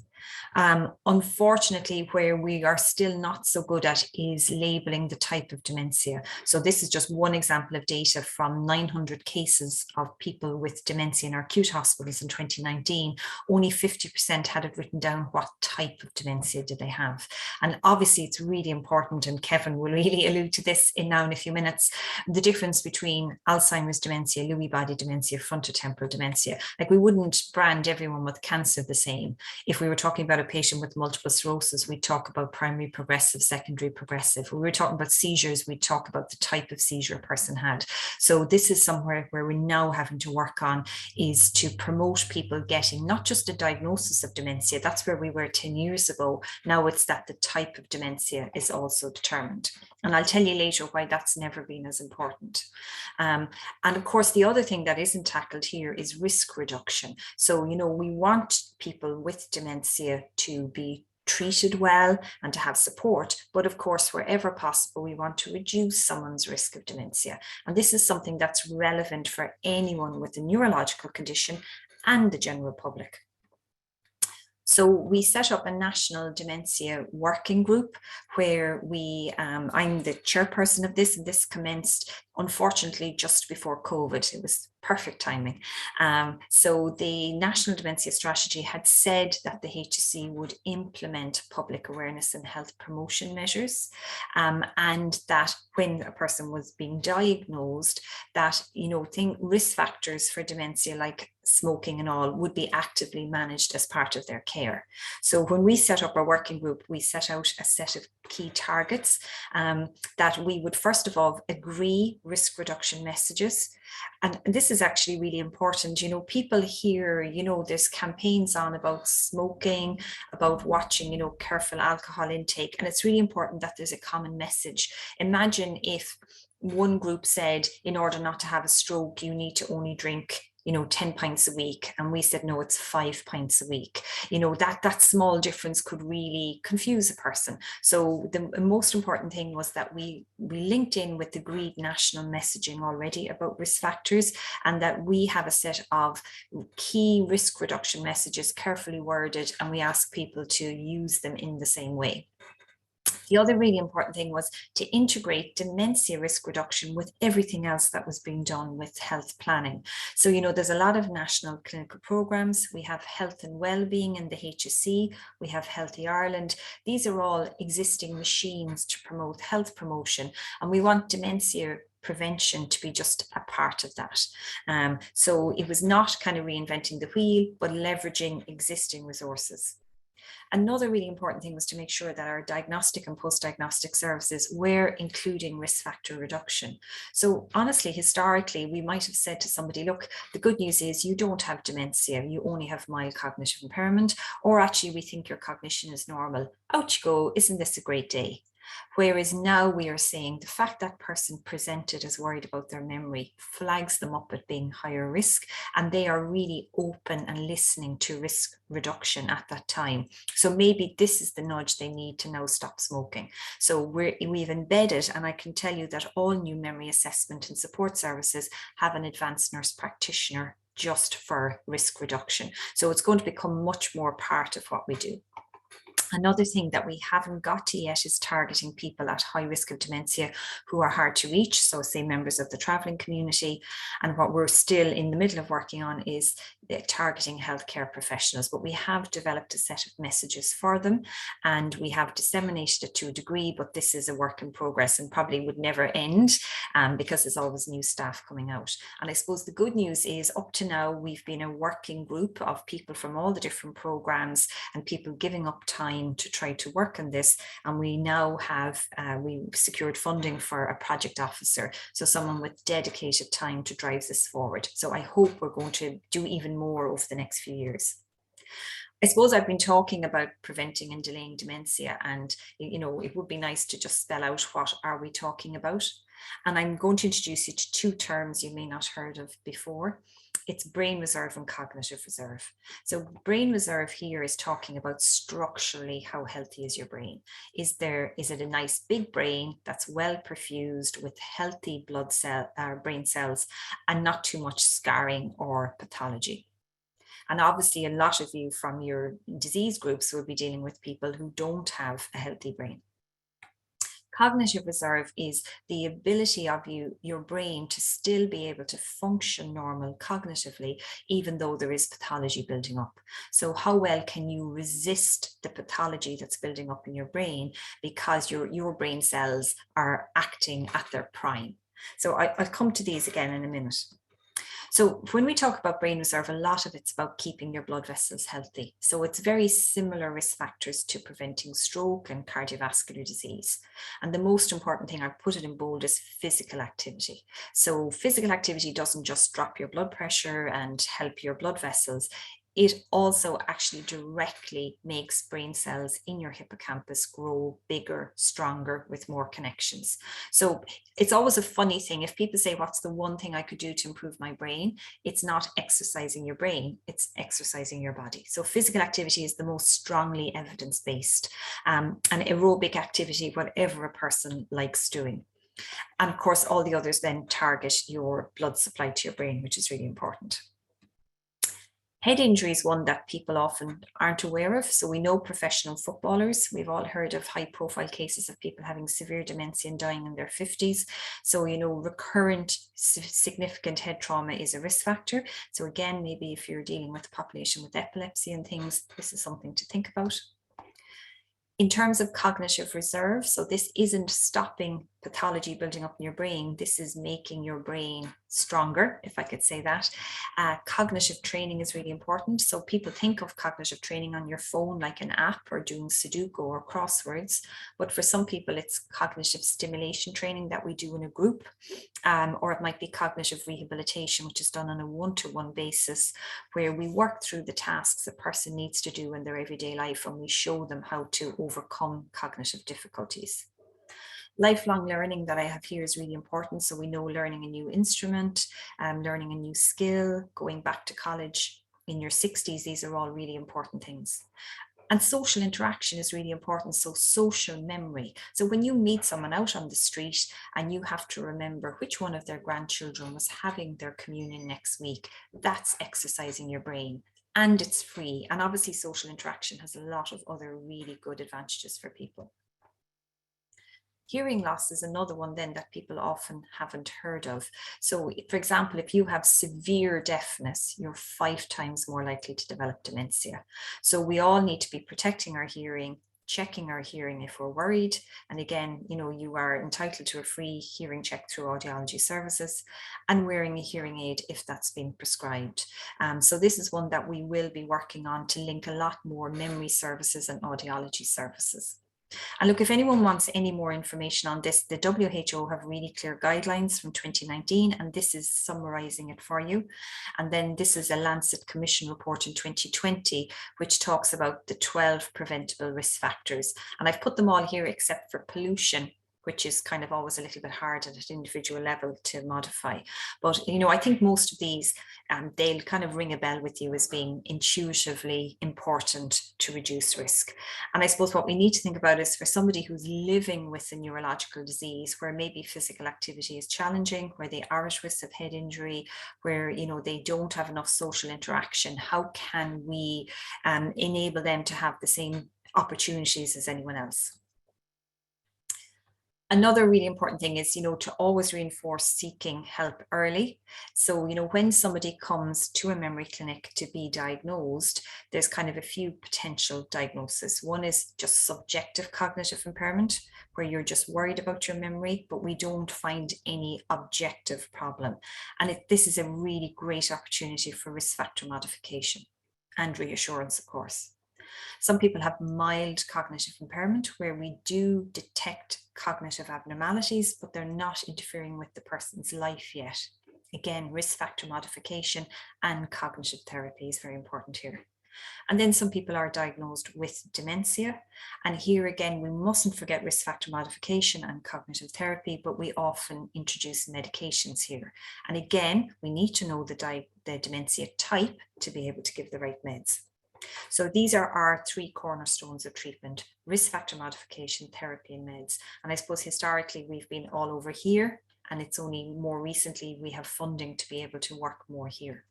Unfortunately, where we are still not so good at is labeling the type of dementia. So this is just one example of data from 900 cases of people with dementia in our acute hospitals in 2019. Only 50% had it written down what type of dementia did they have. And obviously it's really important, and Kevin will really allude to this in a few minutes, the difference between Alzheimer's dementia, Lewy body dementia, frontotemporal dementia. Like, we wouldn't brand everyone with cancer the same. If we were talking about a patient with multiple sclerosis, we talk about primary progressive, secondary progressive. If we were talking about seizures, we talk about the type of seizure a person had. So this is somewhere where we're now having to work on, is to promote people getting not just a diagnosis of dementia. That's where we were 10 years ago. Now it's that the type of dementia is also determined. And I'll tell you later why that's never been as important. And of course, the other thing that isn't tackled here is risk reduction. So, you know, we want people with dementia to be treated well and to have support, but of course, wherever possible, we want to reduce someone's risk of dementia. And this is something that's relevant for anyone with a neurological condition and the general public. So we set up a national dementia working group where I'm the chairperson of this, and this commenced, unfortunately, just before COVID. It was perfect timing. So the National Dementia Strategy had said that the HSE would implement public awareness and health promotion measures, and that when a person was being diagnosed, that, you know, risk factors for dementia like smoking and all would be actively managed as part of their care. So when we set up our working group, we set out a set of key targets, that we would first of all agree risk reduction messages. And this is actually really important. You know, people hear, you know, there's campaigns on about smoking, about watching, you know, careful alcohol intake. And it's really important that there's a common message. Imagine if one group said, in order not to have a stroke, you need to only drink, you know, 10 pints a week. And we said, no, it's 5 pints a week. You know, that small difference could really confuse a person. So the most important thing was that we linked in with agreed national messaging already about risk factors, and that we have a set of key risk reduction messages carefully worded, and we ask people to use them in the same way. The other really important thing was to integrate dementia risk reduction with everything else that was being done with health planning. So, you know, there's a lot of national clinical programs. We have health and well-being in the HSE. We have Healthy Ireland. These are all existing machines to promote health promotion. And we want dementia prevention to be just a part of that. So it was not kind of reinventing the wheel, but leveraging existing resources. Another really important thing was to make sure that our diagnostic and post-diagnostic services were including risk factor reduction. So honestly, historically, we might have said to somebody, look, the good news is you don't have dementia, you only have mild cognitive impairment, or actually we think your cognition is normal. Out you go, isn't this a great day? Whereas now we are saying the fact that person presented as worried about their memory flags them up at being higher risk, and they are really open and listening to risk reduction at that time. So maybe this is the nudge they need to now stop smoking. So we've embedded, and I can tell you that all new memory assessment and support services have an advanced nurse practitioner just for risk reduction. So it's going to become much more part of what we do. Another thing that we haven't got to yet is targeting people at high risk of dementia who are hard to reach, so say members of the travelling community. And what we're still in the middle of working on is targeting healthcare professionals, but we have developed a set of messages for them and we have disseminated it to a degree, but this is a work in progress and probably would never end because there's always new staff coming out. And I suppose the good news is up to now we've been a working group of people from all the different programs and people giving up time to try to work on this, and we now have we secured funding for a project officer, so someone with dedicated time to drive this forward. So I hope we're going to do even more over the next few years. I suppose I've been talking about preventing and delaying dementia, and it would be nice to just spell out what are we talking about. And I'm going to introduce you to two terms you may not have heard of before. It's brain reserve and cognitive reserve. So brain reserve here is talking about structurally how healthy is your brain. Is it a nice big brain that's well perfused with healthy brain cells and not too much scarring or pathology? And obviously a lot of you from your disease groups will be dealing with people who don't have a healthy brain. Cognitive reserve is the ability of your brain to still be able to function normal cognitively, even though there is pathology building up. So how well can you resist the pathology that's building up in your brain because your brain cells are acting at their prime? So I'll come to these again in a minute. So when we talk about brain reserve, a lot of it's about keeping your blood vessels healthy. So it's very similar risk factors to preventing stroke and cardiovascular disease. And the most important thing, I put it in bold, is physical activity. So physical activity doesn't just drop your blood pressure and help your blood vessels. It also actually directly makes brain cells in your hippocampus grow bigger, stronger, with more connections. So it's always a funny thing. If people say, what's the one thing I could do to improve my brain? It's not exercising your brain, it's exercising your body. So physical activity is the most strongly evidence-based, and aerobic activity, whatever a person likes doing. And of course, all the others then target your blood supply to your brain, which is really important. Head injury is one that people often aren't aware of. So we know professional footballers, we've all heard of high profile cases of people having severe dementia and dying in their 50s. So, recurrent significant head trauma is a risk factor. So again, maybe if you're dealing with a population with epilepsy and things, this is something to think about. In terms of cognitive reserve, so this isn't stopping pathology building up in your brain, this is making your brain stronger, if I could say that. Cognitive training is really important. So people think of cognitive training on your phone like an app or doing Sudoku or crosswords, but for some people it's cognitive stimulation training that we do in a group, or it might be cognitive rehabilitation, which is done on a one-to-one basis, where we work through the tasks a person needs to do in their everyday life and we show them how to overcome cognitive difficulties. Lifelong learning that I have here is really important. So we know learning a new instrument, learning a new skill, going back to college in your 60s, these are all really important things. And social interaction is really important. So social memory. So when you meet someone out on the street and you have to remember which one of their grandchildren was having their communion next week, that's exercising your brain. And it's free. And obviously social interaction has a lot of other really good advantages for people. Hearing loss is another one then that people often haven't heard of. So for example, if you have severe deafness, you're 5 times more likely to develop dementia. So we all need to be protecting our hearing, checking our hearing if we're worried. And again, you are entitled to a free hearing check through audiology services and wearing a hearing aid if that's been prescribed. So this is one that we will be working on to link a lot more memory services and audiology services. And look, if anyone wants any more information on this, the WHO have really clear guidelines from 2019, and this is summarizing it for you. And then this is a Lancet Commission report in 2020, which talks about the 12 preventable risk factors. And I've put them all here except for pollution, which is kind of always a little bit hard at an individual level to modify. But, I think most of these, they'll kind of ring a bell with you as being intuitively important to reduce risk. And I suppose what we need to think about is for somebody who's living with a neurological disease where maybe physical activity is challenging, where they are at risk of head injury, where, they don't have enough social interaction, how can we enable them to have the same opportunities as anyone else. Another really important thing is, to always reinforce seeking help early. So, when somebody comes to a memory clinic to be diagnosed, there's kind of a few potential diagnoses. One is just subjective cognitive impairment, where you're just worried about your memory, but we don't find any objective problem. And this is a really great opportunity for risk factor modification and reassurance, of course. Some people have mild cognitive impairment where we do detect cognitive abnormalities, but they're not interfering with the person's life yet. Again, risk factor modification and cognitive therapy is very important here. And then some people are diagnosed with dementia. And here again, we mustn't forget risk factor modification and cognitive therapy, but we often introduce medications here. And again, we need to know the dementia type to be able to give the right meds. So these are our three cornerstones of treatment: risk factor modification, therapy, and meds. And I suppose historically we've been all over here, and it's only more recently we have funding to be able to work more here.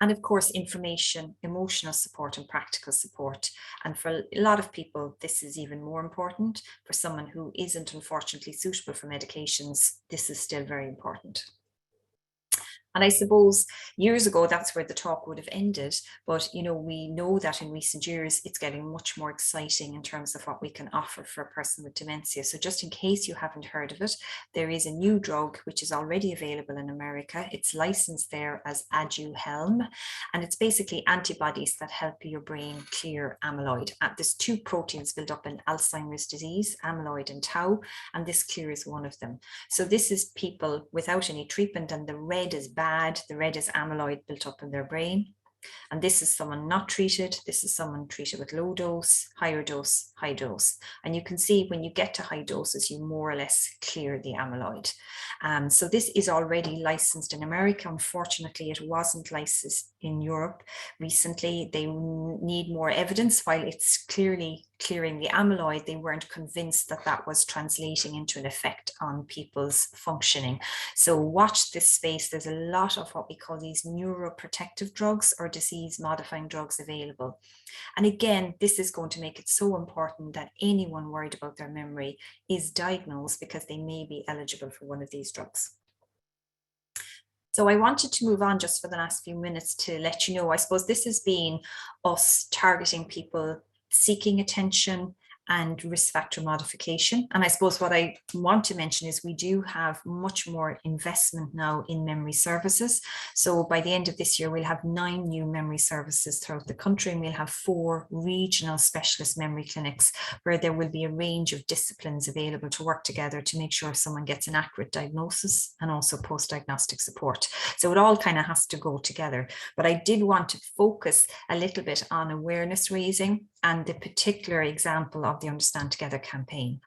And of course, information, emotional support, and practical support. And for a lot of people, this is even more important. For someone who isn't unfortunately suitable for medications, this is still very important. And I suppose years ago, that's where the talk would have ended. But, we know that in recent years, it's getting much more exciting in terms of what we can offer for a person with dementia. So just in case you haven't heard of it, there is a new drug which is already available in America. It's licensed there as Aduhelm, and it's basically antibodies that help your brain clear amyloid. There's two proteins built up in Alzheimer's disease, amyloid and tau, and this clears one of them. So this is people without any treatment, and the red is bad. The red is amyloid built up in their brain. And this is someone not treated. This is someone treated with low dose, higher dose, high dose. And you can see when you get to high doses, you more or less clear the amyloid. So this is already licensed in America. Unfortunately, it wasn't licensed in Europe recently. They need more evidence. While it's clearly clearing the amyloid, they weren't convinced that that was translating into an effect on people's functioning. So watch this space. There's a lot of what we call these neuroprotective drugs or disease modifying drugs available. And again, this is going to make it so important that anyone worried about their memory is diagnosed, because they may be eligible for one of these drugs. So I wanted to move on just for the last few minutes to let you know, I suppose this has been us targeting people seeking attention and risk factor modification. And I suppose what I want to mention is we do have much more investment now in memory services. So by the end of this year, we'll have 9 new memory services throughout the country, and we'll have 4 regional specialist memory clinics where there will be a range of disciplines available to work together to make sure someone gets an accurate diagnosis and also post-diagnostic support. So it all kind of has to go together. But I did want to focus a little bit on awareness raising and the particular example of the Understand Together campaign.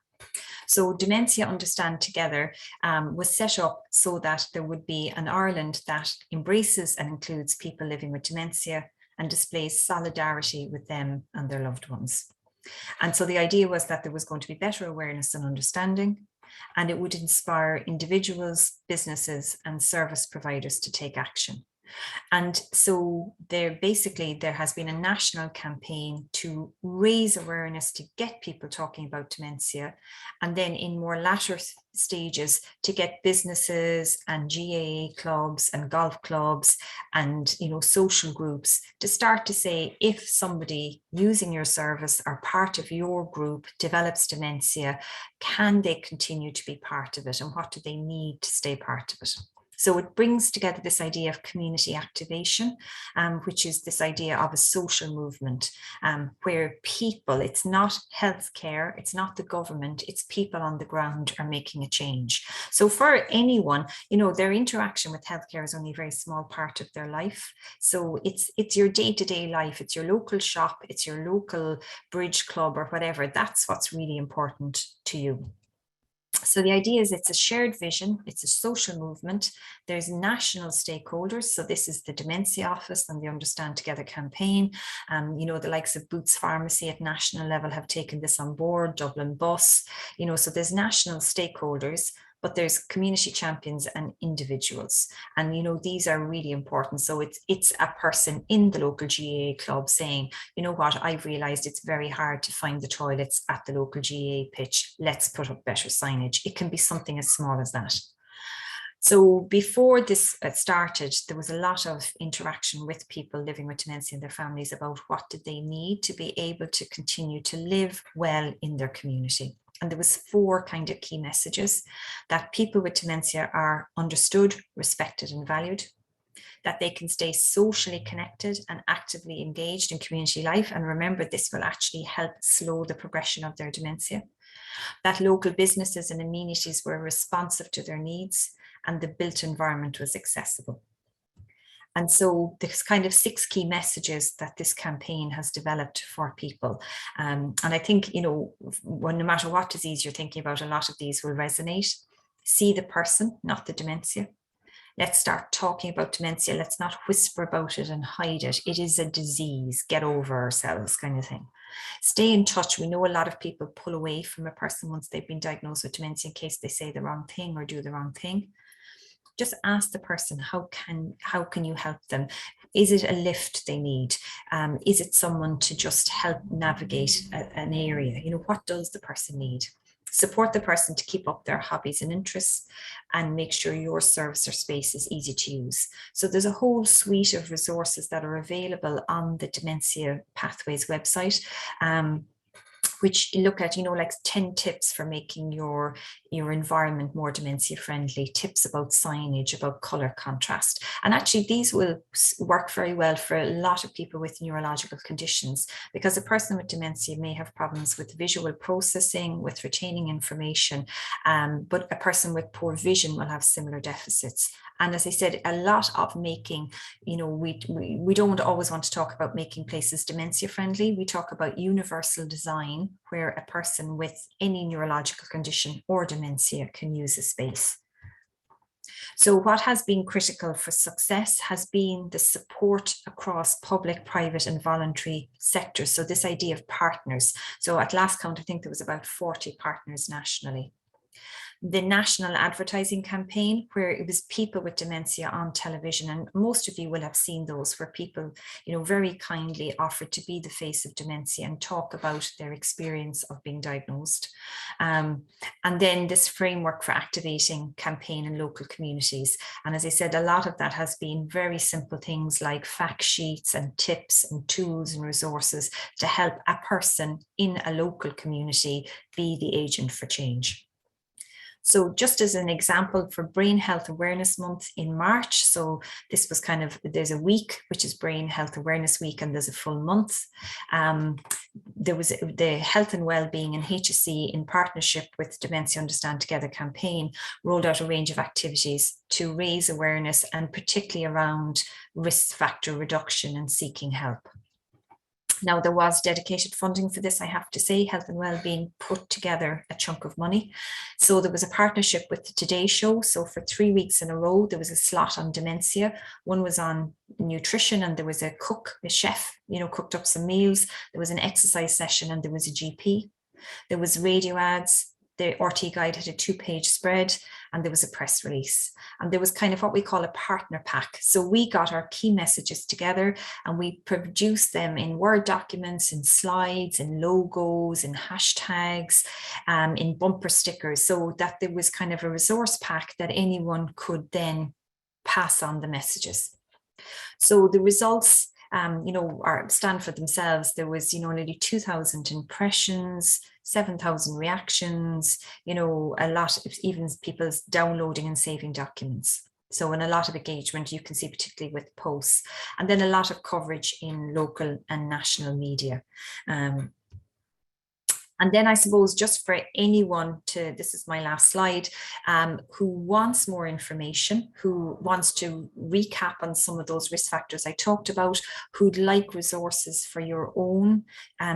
So Dementia Understand Together was set up so that there would be an Ireland that embraces and includes people living with dementia and displays solidarity with them and their loved ones. And so the idea was that there was going to be better awareness and understanding, and it would inspire individuals, businesses, and service providers to take action. And so there has been a national campaign to raise awareness, to get people talking about dementia, and then in more latter stages to get businesses and GAA clubs and golf clubs and social groups to start to say, if somebody using your service or part of your group develops dementia, can they continue to be part of it, and what do they need to stay part of it? So it brings together this idea of community activation, which is this idea of a social movement where people, it's not healthcare, it's not the government, it's people on the ground are making a change. So for anyone, their interaction with healthcare is only a very small part of their life. So it's your day-to-day life, it's your local shop, it's your local bridge club or whatever. That's what's really important to you. So the idea is it's a shared vision, it's a social movement, there's national stakeholders. So this is the Dementia Office and the Understand Together campaign. The likes of Boots Pharmacy at national level have taken this on board, Dublin Bus, so there's national stakeholders. but there's community champions and individuals. And, you know, these are really important. So it's a person in the local GAA club saying, you know what, I've realized it's very hard to find the toilets at the local GAA pitch. Let's put up better signage. It can be something as small as that. So before this started, there was a lot of interaction with people living with dementia and their families about what did they need to be able to continue to live well in their community. And there was 4 kind of key messages: that people with dementia are understood, respected and valued, that they can stay socially connected and actively engaged in community life. And remember, this will actually help slow the progression of their dementia, that local businesses and amenities were responsive to their needs, and the built environment was accessible. And so there's kind of 6 key messages that this campaign has developed for people. And I think, you know, no matter what disease you're thinking about, a lot of these will resonate. See the person, not the dementia. Let's start talking about dementia. Let's not whisper about it and hide it. It is a disease. Get over ourselves, kind of thing. Stay in touch. We know a lot of people pull away from a person once they've been diagnosed with dementia in case they say the wrong thing or do the wrong thing. Just ask the person, how can you help them? Is it a lift they need? Is it someone to just help navigate an area? You know, what does the person need? Support the person to keep up their hobbies and interests, and make sure your service or space is easy to use. So there's a whole suite of resources that are available on the Dementia Pathways website, which look at, you know, like 10 tips for making your environment more dementia friendly, tips about signage, about color contrast. And actually these will work very well for a lot of people with neurological conditions, because a person with dementia may have problems with visual processing, with retaining information, but a person with poor vision will have similar deficits. And as I said, a lot of making, you know, we don't always want to talk about making places dementia friendly. We talk about universal design, where a person with any neurological condition or dementia can use a space. So what has been critical for success has been the support across public, private and voluntary sectors. So this idea of partners. So at last count, I think there was about 40 partners nationally. The national advertising campaign, where it was people with dementia on television, and most of you will have seen those, where people, you know, very kindly offered to be the face of dementia and talk about their experience of being diagnosed. And then this framework for activating campaign in local communities. And as I said, a lot of that has been very simple things like fact sheets and tips and tools and resources to help a person in a local community be the agent for change. So just as an example, for Brain Health Awareness Month in March, so this was kind of, there's a week, which is Brain Health Awareness Week, and there's a full month. There was the Health and Wellbeing and HSE, in partnership with Dementia Understand Together campaign, rolled out a range of activities to raise awareness, and particularly around risk factor reduction and seeking help. Now, there was dedicated funding for this, I have to say. Health and Wellbeing put together a chunk of money. So there was a partnership with the Today Show. So for 3 weeks in a row, there was a slot on dementia. One was on nutrition, and there was a cook, a chef, you know, cooked up some meals. There was an exercise session, and there was a GP. There was radio ads. The RT Guide had a 2-page spread, and there was a press release, and there was kind of what we call a partner pack. So we got our key messages together, and we produced them in Word documents, in slides, in logos, in hashtags, in bumper stickers, so that there was kind of a resource pack that anyone could then pass on the messages. So the results, you know, stand for themselves. There was, you know, nearly 2,000 impressions, 7,000 reactions, you know, a lot of even people downloading and saving documents. So, and a lot of engagement, you can see, particularly with posts, and then a lot of coverage in local and national media. And then I suppose just for anyone to, this is my last slide, who wants more information, who wants to recap on some of those risk factors I talked about, who'd like resources for your own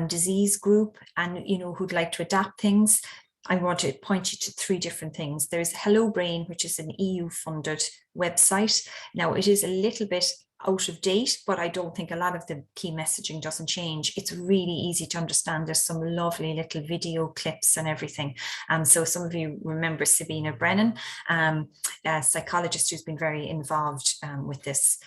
disease group, and, you know, who'd like to adapt things, I want to point you to 3 different things. There's Hello Brain, which is an EU funded website. Now it is a little bit out of date, but I don't think a lot of the key messaging doesn't change. It's really easy to understand. There's some lovely little video clips and everything. So some of you remember Sabina Brennan, a psychologist who's been very involved with this.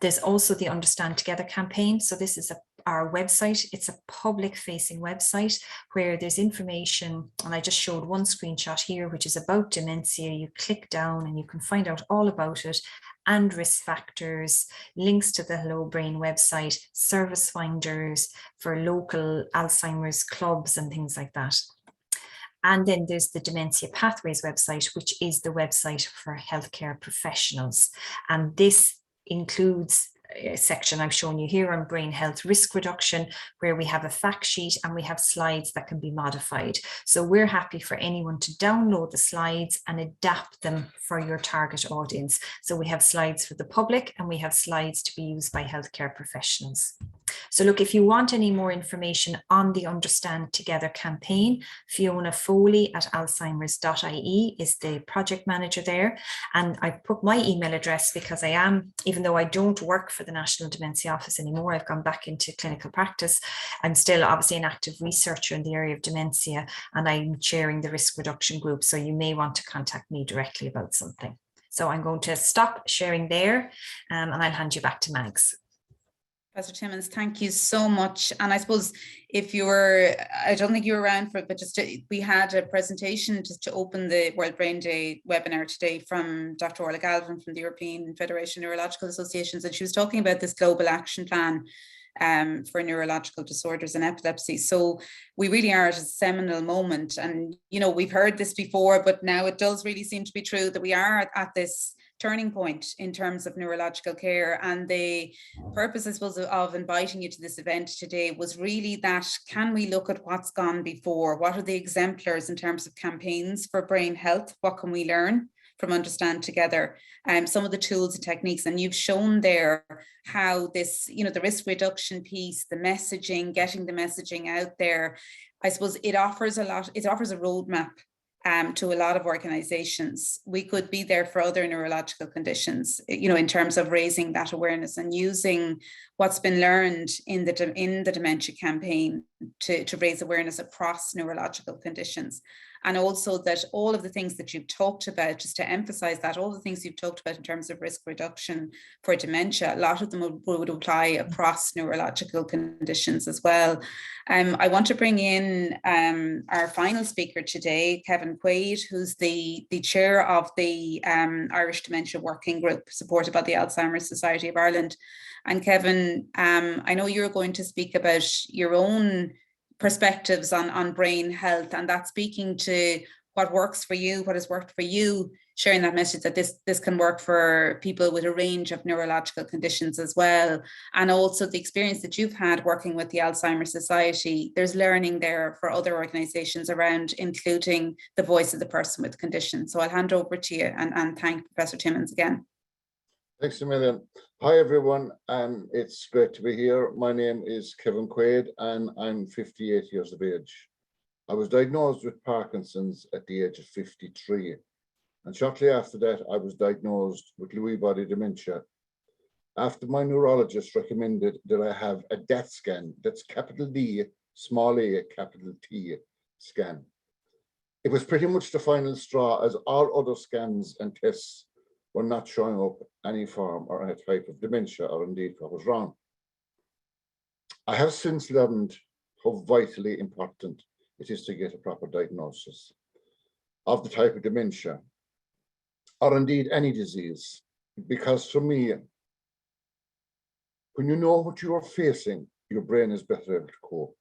There's also the Understand Together campaign. So this is our website. It's a public facing website where there's information, and I just showed one screenshot here, which is about dementia. You click down and you can find out all about it, and risk factors, links to the Hello Brain website, service finders for local Alzheimer's clubs and things like that. And then there's the Dementia Pathways website, which is the website for healthcare professionals. And this includes a section I've shown you here on brain health risk reduction, where we have a fact sheet and we have slides that can be modified. So we're happy for anyone to download the slides and adapt them for your target audience. So we have slides for the public and we have slides to be used by healthcare professionals. So look, if you want any more information on the Understand Together campaign, Fiona Foley at alzheimers.ie is the project manager there. And I've put my email address because I am, even though I don't work for the National Dementia Office anymore, I've gone back into clinical practice. I'm still obviously an active researcher in the area of dementia, and I'm chairing the risk reduction group. So you may want to contact me directly about something. So I'm going to stop sharing there and I'll hand you back to Mags. Professor Timmons, thank you so much. And I suppose if you were, I don't think you were around for it, but we had a presentation just to open the World Brain Day webinar today from Dr. Orla Galvin from the European Federation of Neurological Associations. And she was talking about this global action plan for neurological disorders and epilepsy. So we really are at a seminal moment. And, you know, we've heard this before, but now it does really seem to be true that we are at this turning point in terms of neurological care. And the purpose, I suppose, of inviting you to this event today was really that, can we look at what's gone before? What are the exemplars in terms of campaigns for brain health? What can we learn from Understand Together? Some of the tools and techniques, and you've shown there how this, you know, the risk reduction piece, the messaging, getting the messaging out there, I suppose it offers a lot, it offers a roadmap to a lot of organizations. We could be there for other neurological conditions, you know, in terms of raising that awareness and using what's been learned in the dementia campaign to raise awareness across neurological conditions. And also that all of the things that you've talked about, just to emphasize that, all the things you've talked about in terms of risk reduction for dementia, a lot of them would apply across neurological conditions as well. I want to bring in our final speaker today, Kevin Quaid, who's the chair of the Irish Dementia Working Group supported by the Alzheimer's Society of Ireland. And Kevin, I know you're going to speak about your own perspectives on brain health, and that's speaking to what works for you, what has worked for you, sharing that message that this can work for people with a range of neurological conditions as well. And also the experience that you've had working with the Alzheimer's Society, there's learning there for other organizations around including the voice of the person with condition. So I'll hand over to you and thank Professor Timmons again. Thanks a million. Hi everyone, it's great to be here. My name is Kevin Quaid and I'm 58 years of age. I was diagnosed with Parkinson's at the age of 53, and shortly after that I was diagnosed with Lewy body dementia. After my neurologist recommended that I have a DAT scan, that's capital D, small a, capital T scan. It was pretty much the final straw, as all other scans and tests were not showing up any form or any type of dementia, or indeed what was wrong. I have since learned how vitally important it is to get a proper diagnosis of the type of dementia, or indeed any disease, because for me, when you know what you are facing, your brain is better able to cope.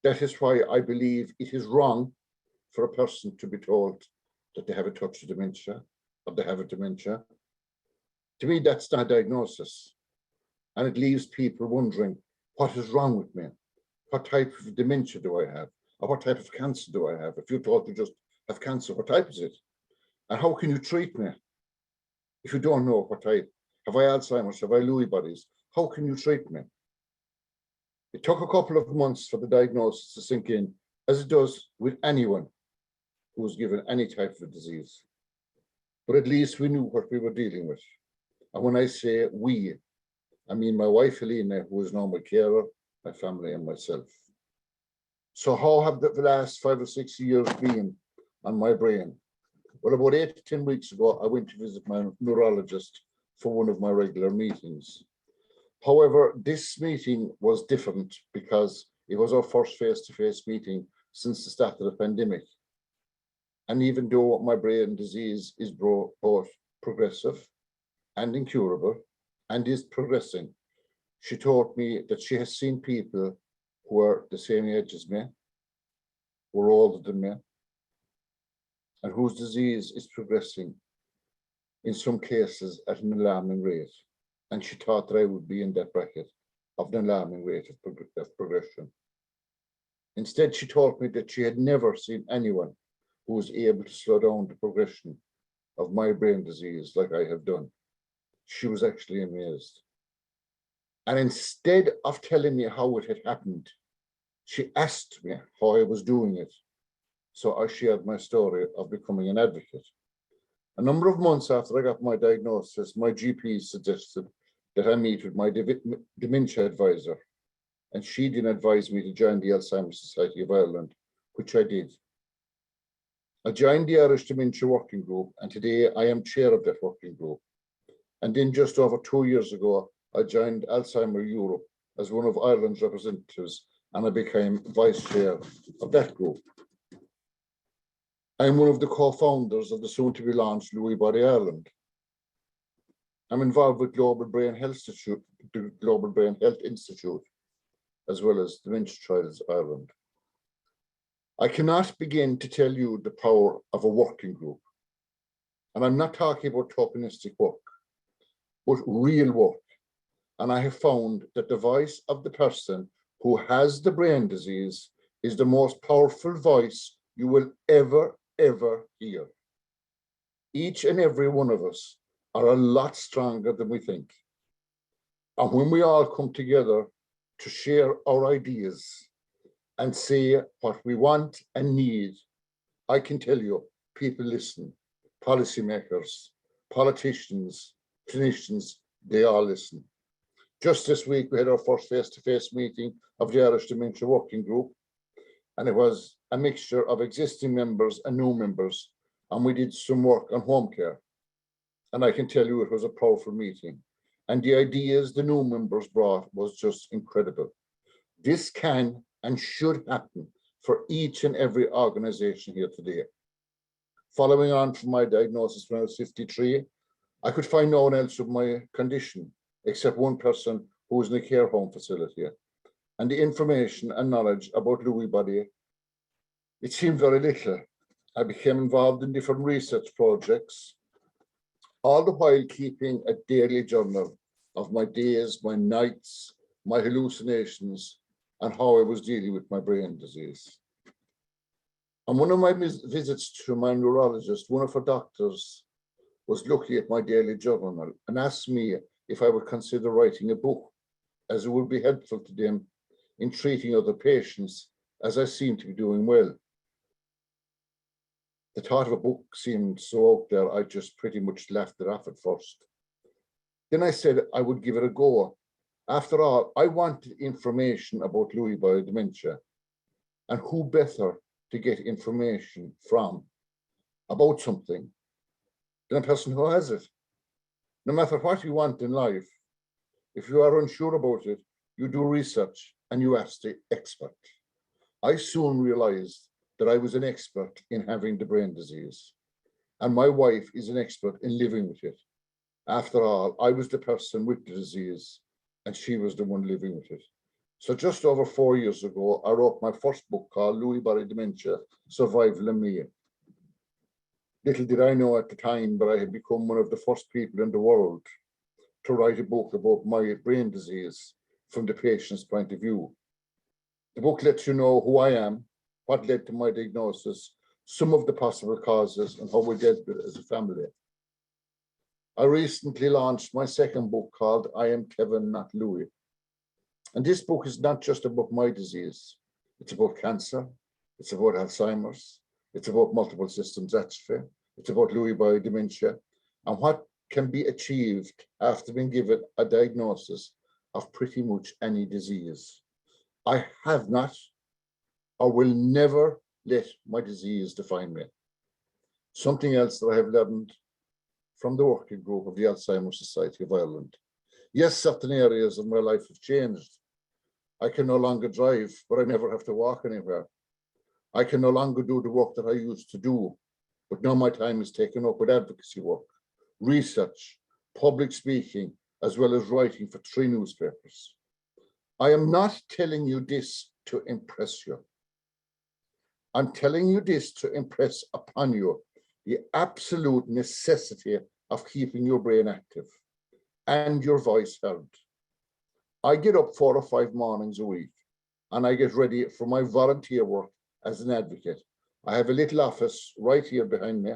That is why I believe it is wrong for a person to be told that they have a touch of dementia, or they have a dementia. To me, that's not a diagnosis. And it leaves people wondering, what is wrong with me? What type of dementia do I have? Or what type of cancer do I have? If you're told to just have cancer, what type is it? And how can you treat me if you don't know what type? Have I Alzheimer's? Have I Lewy bodies? How can you treat me? It took a couple of months for the diagnosis to sink in, as it does with anyone who was given any type of disease. But at least we knew what we were dealing with. And when I say we, I mean my wife, Helena, who is now my carer, my family and myself. So how have the last 5 or 6 years been on my brain? Well, about 8 to 10 weeks ago, I went to visit my neurologist for one of my regular meetings. However, this meeting was different because it was our first face-to-face meeting since the start of the pandemic. And even though my brain disease is both progressive and incurable and is progressing, she told me that she has seen people who are the same age as me, who are older than me, and whose disease is progressing, in some cases at an alarming rate. And she thought that I would be in that bracket of an alarming rate of progression. Instead, she told me that she had never seen anyone who was able to slow down the progression of my brain disease like I have done. She was actually amazed. And instead of telling me how it had happened, she asked me how I was doing it. So I shared my story of becoming an advocate. A number of months after I got my diagnosis, my GP suggested that I meet with my dementia advisor, and she did advise me to join the Alzheimer Society of Ireland, which I did. I joined the Irish Dementia Working Group, and today I am chair of that working group. And then just over 2 years ago, I joined Alzheimer Europe as one of Ireland's representatives, and I became vice chair of that group. I'm one of the co-founders of the soon-to-be launched Lewy Body Ireland. I'm involved with Global Brain Health Institute, the Global Brain Health Institute, as well as Dementia Trials Ireland. I cannot begin to tell you the power of a working group. And I'm not talking about tokenistic work, but real work. And I have found that the voice of the person who has the brain disease is the most powerful voice you will ever hear. Each and every one of us are a lot stronger than we think. And when we all come together to share our ideas and say what we want and need, I can tell you, people listen. Policymakers, politicians, clinicians, they all listen. Just this week, we had our first face-to-face meeting of the Irish Dementia Working Group, and it was a mixture of existing members and new members, and we did some work on home care. And I can tell you it was a powerful meeting. And the ideas the new members brought was just incredible. This can and should happen for each and every organization here today. Following on from my diagnosis when I was 53, I could find no one else with my condition except one person who was in a care home facility. And the information and knowledge about Lewy body, it seemed very little. I became involved in different research projects, all the while keeping a daily journal of my days, my nights, my hallucinations, and how I was dealing with my brain disease. On one of my visits to my neurologist, one of her doctors was looking at my daily journal and asked me if I would consider writing a book, as it would be helpful to them in treating other patients, as I seemed to be doing well. The thought of a book seemed so out there, I just pretty much laughed it off at first. Then I said I would give it a go. After all, I wanted information about Lewy body dementia, and who better to get information from about something than a person who has it. No matter what you want in life, if you are unsure about it, you do research and you ask the expert. I soon realized that I was an expert in having the brain disease, and my wife is an expert in living with it. After all, I was the person with the disease and she was the one living with it. So just over 4 years ago, I wrote my first book called Lewy Body Dementia, Survival and Me. Little did I know at the time, but I had become one of the first people in the world to write a book about my brain disease from the patient's point of view. The book lets you know who I am, what led to my diagnosis, some of the possible causes, and how we dealt with it as a family. I recently launched my second book called I Am Kevin, Not Louis. And this book is not just about my disease. It's about cancer. It's about Alzheimer's. It's about multiple systems atrophy. It's about Lewy body dementia. And what can be achieved after being given a diagnosis of pretty much any disease. I have not or will never let my disease define me. Something else that I have learned from the working group of the Alzheimer's Society of Ireland. Yes, certain areas of my life have changed. I can no longer drive, but I never have to walk anywhere. I can no longer do the work that I used to do, but now my time is taken up with advocacy work, research, public speaking, as well as writing for 3 newspapers. I am not telling you this to impress you. I'm telling you this to impress upon you the absolute necessity of keeping your brain active and your voice heard. I get up 4 or 5 mornings a week and I get ready for my volunteer work as an advocate. I have a little office right here behind me.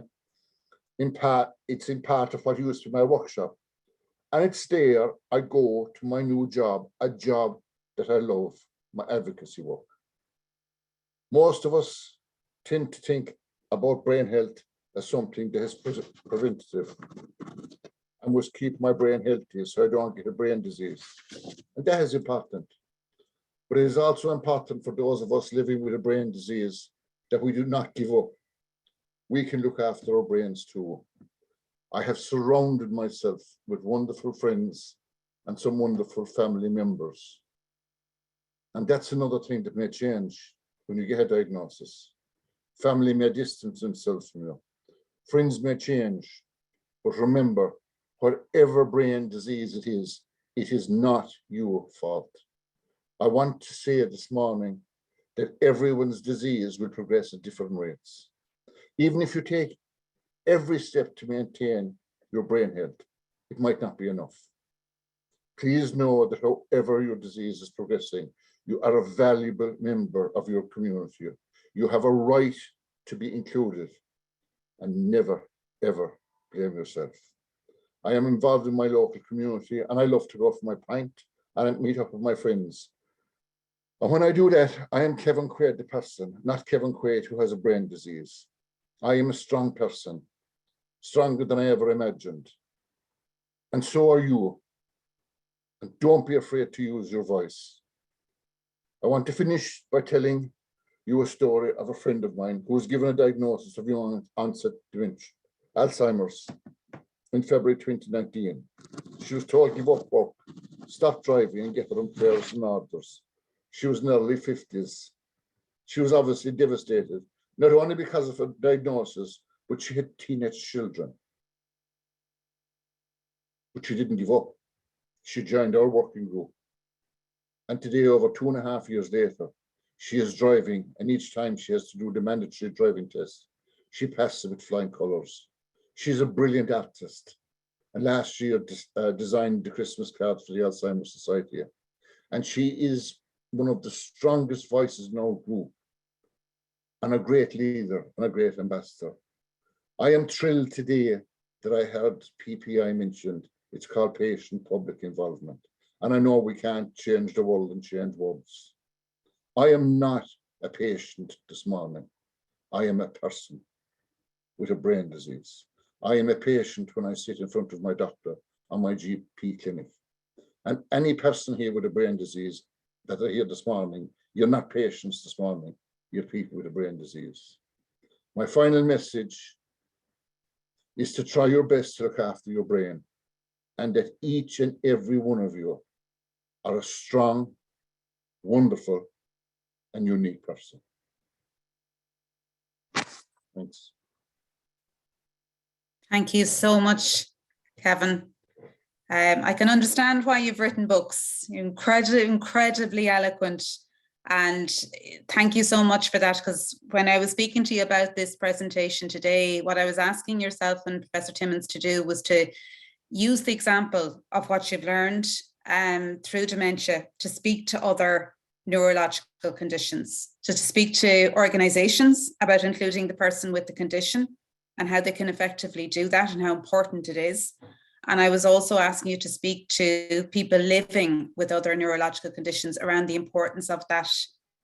It's in part of what used to be my workshop. And it's there I go to my new job, a job that I love, my advocacy work. Most of us tend to think about brain health as something that is preventative. I must keep my brain healthy so I don't get a brain disease. And that is important. But it is also important for those of us living with a brain disease that we do not give up. We can look after our brains too. I have surrounded myself with wonderful friends and some wonderful family members. And that's another thing that may change when you get a diagnosis. Family may distance themselves from you. Friends may change. But remember, whatever brain disease it is not your fault. I want to say this morning that everyone's disease will progress at different rates. Even if you take every step to maintain your brain health, it might not be enough. Please know that however your disease is progressing, you are a valuable member of your community. You have a right to be included, and never, ever blame yourself. I am involved in my local community and I love to go for my pint and meet up with my friends. And when I do that, I am Kevin Quaid, the person, not Kevin Quaid who has a brain disease. I am a strong person, stronger than I ever imagined. And so are you. And don't be afraid to use your voice. I want to finish by telling you a story of a friend of mine who was given a diagnosis of young onset dementia, Alzheimer's, in February 2019. She was told to give up work, stop driving and get her own prayers and orders. She was in her early 50s. She was obviously devastated, not only because of her diagnosis, but she had teenage children. But she didn't give up. She joined our working group. And today, over 2.5 years later, she is driving, and each time she has to do the mandatory driving test, she passes with flying colours. She's a brilliant artist. And last year designed the Christmas cards for the Alzheimer's Society. And she is one of the strongest voices in our group, and a great leader and a great ambassador. I am thrilled today that I heard PPI mentioned. It's called patient public involvement. And I know we can't change the world and change words. I am not a patient this morning. I am a person with a brain disease. I am a patient when I sit in front of my doctor on my GP clinic. And any person here with a brain disease that are here this morning, you're not patients this morning, you're people with a brain disease. My final message is to try your best to look after your brain, and that each and every one of you are a strong, wonderful, and unique person. Thanks. Thank you so much, Kevin. I can understand why you've written books. You're incredibly eloquent. And thank you so much for that, because when I was speaking to you about this presentation today, what I was asking yourself and Professor Timmons to do was to use the example of what you've learned through dementia to speak to other neurological conditions, so to speak to organizations about including the person with the condition and how they can effectively do that and how important it is. And I was also asking you to speak to people living with other neurological conditions around the importance of that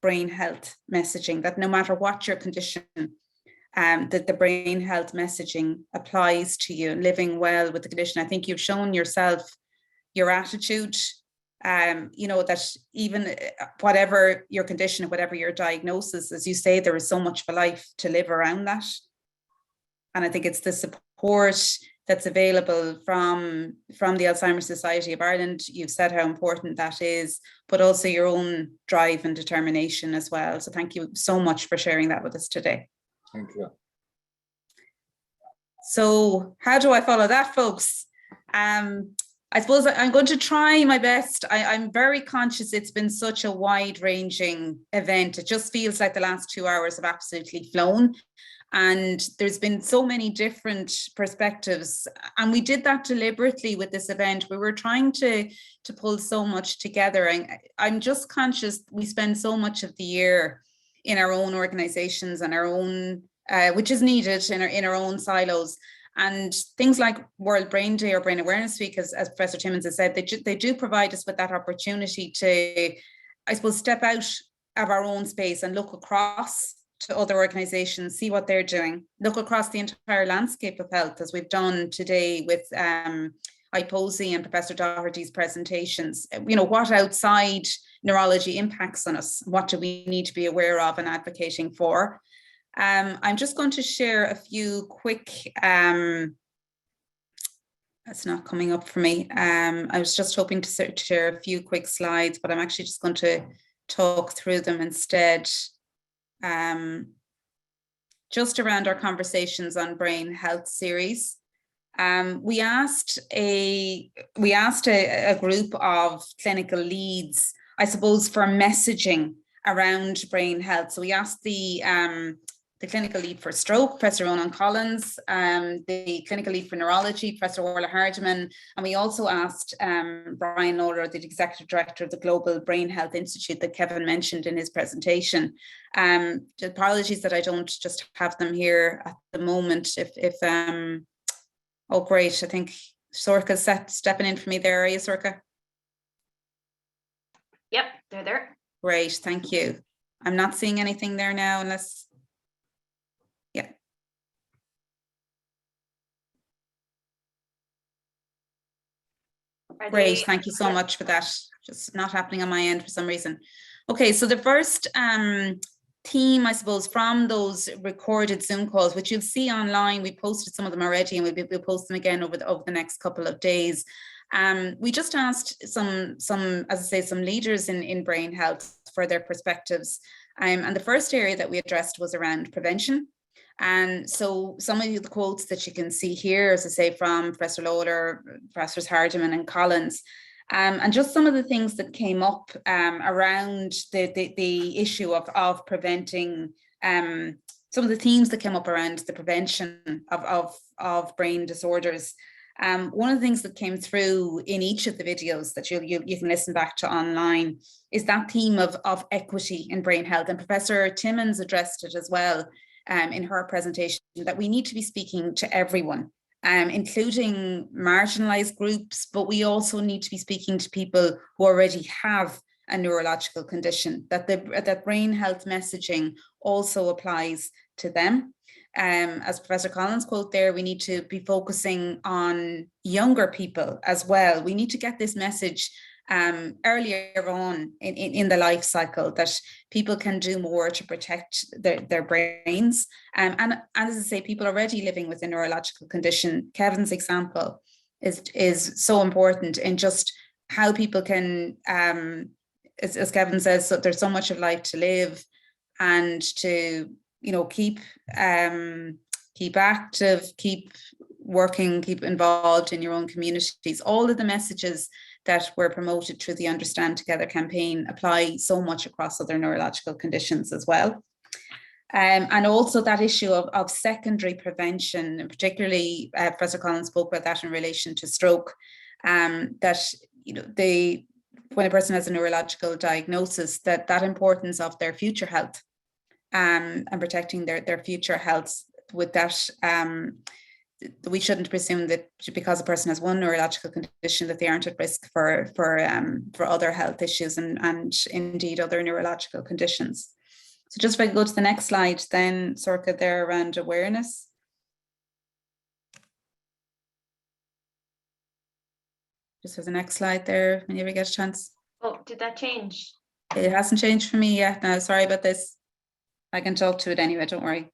brain health messaging, that no matter what your condition, that the brain health messaging applies to you, living well with the condition. I think you've shown yourself your attitude, you know, that even whatever your condition, whatever your diagnosis, as you say, there is so much of a life to live around that. And I think it's the support that's available from the Alzheimer's Society of Ireland. You've said how important that is, but also your own drive and determination as well. So thank you so much for sharing that with us today. Thank you. So how do I follow that, folks? I suppose I'm going to try my best. I'm very conscious it's been such a wide-ranging event. It just feels like the last 2 hours have absolutely flown. And there's been so many different perspectives. And we did that deliberately with this event. We were trying to pull so much together. And I'm just conscious we spend so much of the year in our own organizations and our own, which is needed in our own silos. And things like World Brain Day or Brain Awareness Week, as Professor Timmons has said, they do provide us with that opportunity to, I suppose, step out of our own space and look across to other organizations, see what they're doing, look across the entire landscape of health, as we've done today with IPOSI and Professor Doherty's presentations. You know, what outside neurology impacts on us? What do we need to be aware of and advocating for? I'm just going to share a few quick, that's not coming up for me. I was just hoping to share a few quick slides, but I'm actually just going to talk through them instead. Just around our conversations on brain health series. We asked a group of clinical leads, I suppose, for messaging around brain health. So we asked the clinical lead for stroke, Professor Ronan Collins, the clinical lead for neurology, Professor Orla, and we also asked Brian Orla, the executive director of the Global Brain Health Institute that Kevin mentioned in his presentation. Apologies that I don't just have them here at the moment. Oh great, I think Sorka's stepping in for me there. Are you, Sorka? Yep, they're there. Great, thank you. I'm not seeing anything there now unless. Yeah. Great, thank you so much for that. Just not happening on my end for some reason. Okay, so the first theme, I suppose, from those recorded Zoom calls, which you'll see online, we posted some of them already, and we'll post them again over the next couple of days. We just asked some, as I say, some leaders in brain health for their perspectives. And the first area that we addressed was around prevention. And so some of the quotes that you can see here, as I say, from Professor Loader, Professors Hardiman and Collins, and just some of the things that came up around the issue of preventing, some of the themes that came up around the prevention of brain disorders. One of the things that came through in each of the videos that you can listen back to online is that theme of equity in brain health. And Professor Timmons addressed it as well in her presentation, that we need to be speaking to everyone, including marginalized groups, but we also need to be speaking to people who already have a neurological condition, that brain health messaging also applies to them. As Professor Collins quote there, we need to be focusing on younger people as well. We need to get this message earlier on in the life cycle, that people can do more to protect their brains. And as I say, people already living with a neurological condition, Kevin's example is so important in just how people can, as Kevin says, so there's so much of life to live, and to, you know, keep active, keep working, keep involved in your own communities. All of the messages that were promoted through the Understand Together campaign apply so much across other neurological conditions as well. And also that issue of secondary prevention, and particularly Professor Colin spoke about that in relation to stroke, that, you know, when a person has a neurological diagnosis, that importance of their future health and protecting their future health. With that, we shouldn't presume that because a person has one neurological condition that they aren't at risk for other health issues and indeed other neurological conditions. So just if I go to the next slide, then circa there around awareness. Just for the next slide there, when you ever get a chance. Oh, did that change? It hasn't changed for me yet. No, sorry about this. I can talk to it anyway, don't worry.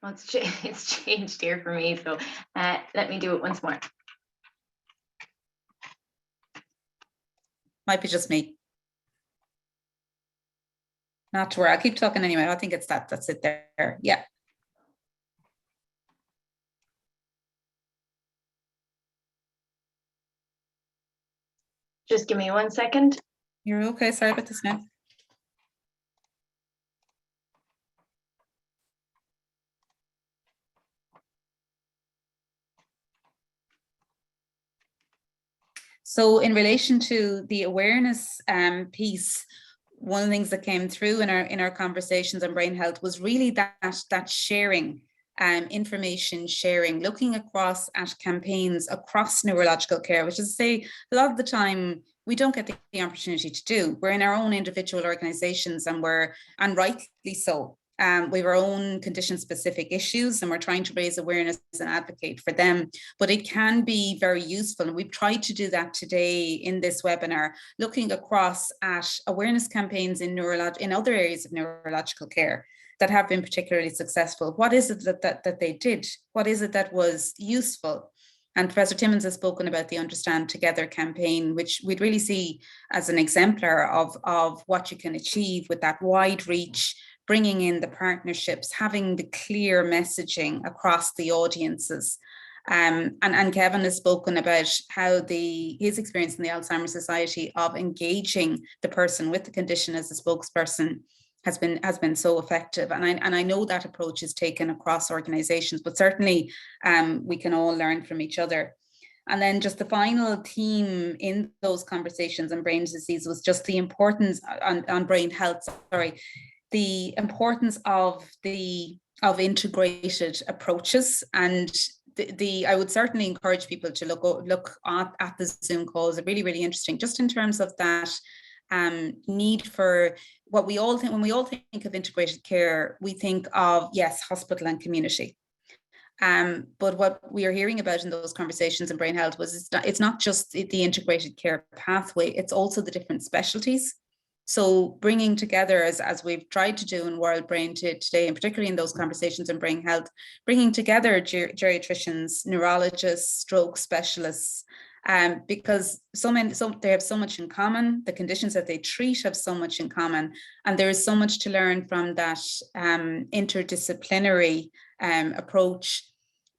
Well, it's changed here for me, so let me do it once more. Might be just me. Not to worry, I'll keep talking anyway. I think it's that's it there. Yeah. Just give me 1 second. You're okay, sorry about this now. So in relation to the awareness piece, one of the things that came through in our conversations on brain health was really that sharing, information sharing, looking across at campaigns across neurological care, which is to say a lot of the time we don't get the opportunity to do. We're in our own individual organizations, and rightly so. We have our own condition-specific issues, and we're trying to raise awareness and advocate for them. But it can be very useful, and we've tried to do that today in this webinar, looking across at awareness campaigns in other areas of neurological care that have been particularly successful. What is it that they did? What is it that was useful? And Professor Timmons has spoken about the Understand Together campaign, which we'd really see as an exemplar of what you can achieve with that wide reach, bringing in the partnerships, having the clear messaging across the audiences. And Kevin has spoken about how his experience in the Alzheimer's Society of engaging the person with the condition as a spokesperson has been so effective. And I know that approach is taken across organizations, but certainly we can all learn from each other. And then just the final theme in those conversations on brain disease was just the importance on brain health, the importance of integrated approaches. And I would certainly encourage people to look at the Zoom calls. They're really, really interesting, just in terms of that need for what we all think. When we all think of integrated care, we think of, yes, hospital and community. But what we are hearing about in those conversations in brain health was it's not just the integrated care pathway, it's also the different specialties. So bringing together, as we've tried to do in World Brain today, and particularly in those conversations in brain health, bringing together geriatricians, neurologists, stroke specialists, because they have so much in common. The conditions that they treat have so much in common, and there is so much to learn from that interdisciplinary approach.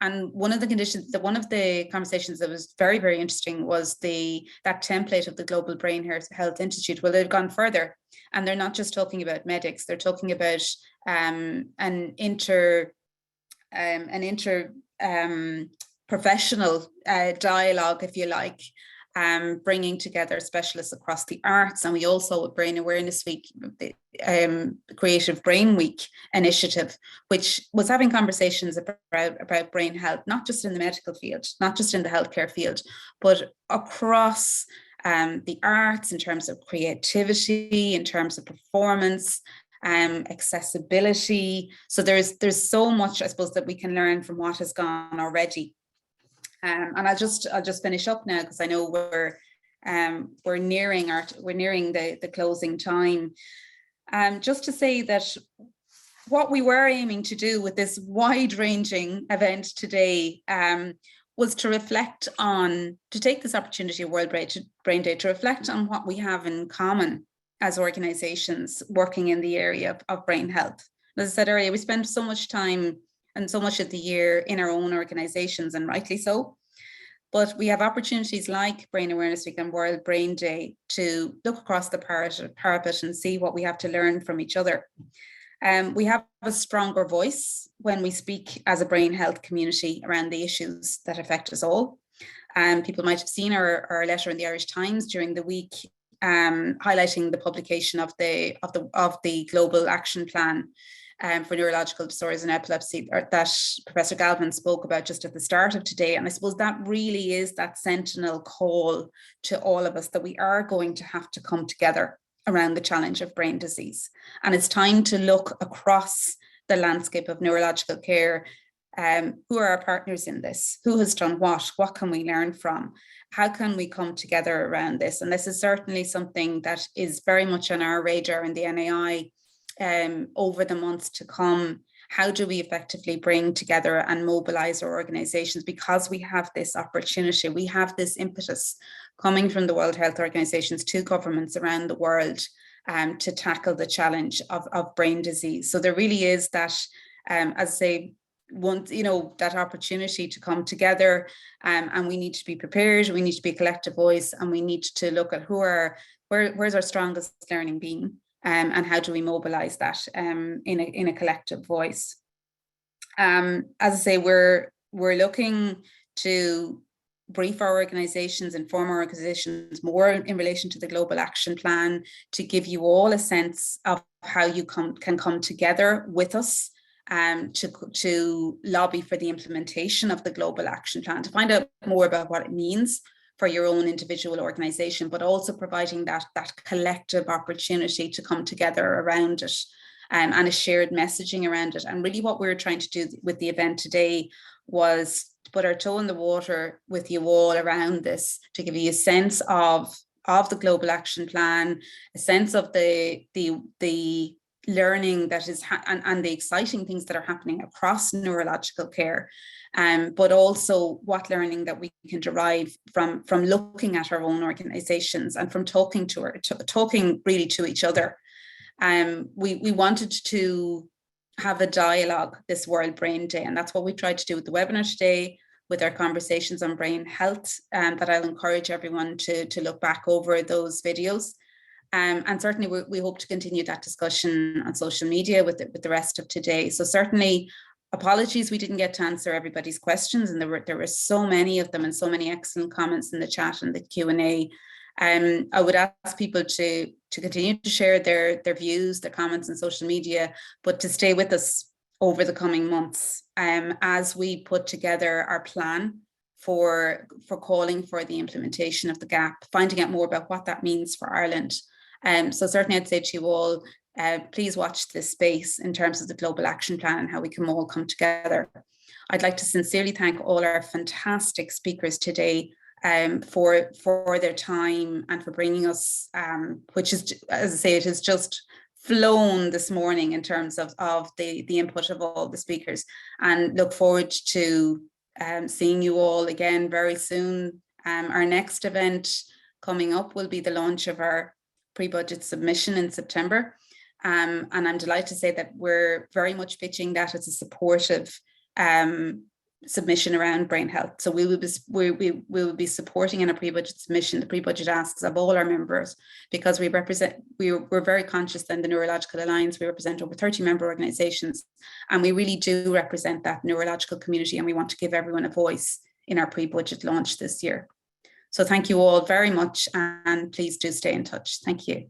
And one of the conversations that was very, very interesting was that template of the Global Brain Health Institute. Well, they've gone further, and they're not just talking about medics. They're talking about an professional dialogue, if you like, bringing together specialists across the arts. And we also, at Brain Awareness Week, Creative Brain Week initiative, which was having conversations about brain health, not just in the medical field, not just in the healthcare field, but across the arts, in terms of creativity, in terms of performance, accessibility. So there's so much, I suppose, that we can learn from what has gone already. And I'll just finish up now, because I know we're nearing the closing time. Just to say that what we were aiming to do with this wide-ranging event today was to take this opportunity of World Brain Day to reflect on what we have in common as organizations working in the area of brain health. As I said earlier, we spend so much time and so much of the year in our own organizations, and rightly so. But we have opportunities like Brain Awareness Week and World Brain Day to look across the parapet and see what we have to learn from each other. We have a stronger voice when we speak as a brain health community around the issues that affect us all. People might have seen our letter in the Irish Times during the week, highlighting the publication of the Global Action Plan for Neurological Disorders and Epilepsy that Professor Galvin spoke about just at the start of today. And I suppose that really is that sentinel call to all of us, that we are going to have to come together around the challenge of brain disease. And it's time to look across the landscape of neurological care. Who are our partners in this? Who has done what? What can we learn from? How can we come together around this? And this is certainly something that is very much on our radar in the NAI over the months to come. How do we effectively bring together and mobilize our organizations? Because we have this opportunity, we have this impetus coming from the World Health Organizations to governments around the world to tackle the challenge of brain disease. So there really is that, as I say, that opportunity to come together, and we need to be prepared, we need to be a collective voice, and we need to look at where's our strongest learning been, and how do we mobilize that in a collective voice. As I say, we're looking to brief our organizations, inform our organizations more in relation to the Global Action Plan, to give you all a sense of how you can come together with us to lobby for the implementation of the Global Action Plan, to find out more about what it means for your own individual organization, but also providing that collective opportunity to come together around it, and a shared messaging around it. And really what we were trying to do with the event today was to put our toe in the water with you all around this, to give you a sense of the Global Action Plan, a sense of the learning that is and the exciting things that are happening across neurological care, but also what learning that we can derive from looking at our own organizations and from talking really to each other. We wanted to have a dialogue this World Brain Day, and that's what we tried to do with the webinar today, with our conversations on brain health, that I'll encourage everyone to look back over those videos. And certainly we hope to continue that discussion on social media with the rest of today. So certainly apologies we didn't get to answer everybody's questions, and there were so many of them and so many excellent comments in the chat and the Q&A. I would ask people to continue to share their views, their comments on social media, but to stay with us over the coming months as we put together our plan for calling for the implementation of the GAP, finding out more about what that means for Ireland. So certainly I'd say to you all, please watch this space in terms of the Global Action Plan and how we can all come together. I'd like to sincerely thank all our fantastic speakers today for their time and for bringing us, which is, as I say, it has just flown this morning in terms of the input of all the speakers, and look forward to seeing you all again very soon. Our next event coming up will be the launch of our pre-budget submission in September. And I'm delighted to say that we're very much pitching that as a supportive submission around brain health. So we will be supporting in a pre-budget submission the pre-budget asks of all our members, because we're very conscious that in the Neurological Alliance we represent over 30 member organizations, and we really do represent that neurological community, and we want to give everyone a voice in our pre-budget launch this year. So thank you all very much, and please do stay in touch. Thank you.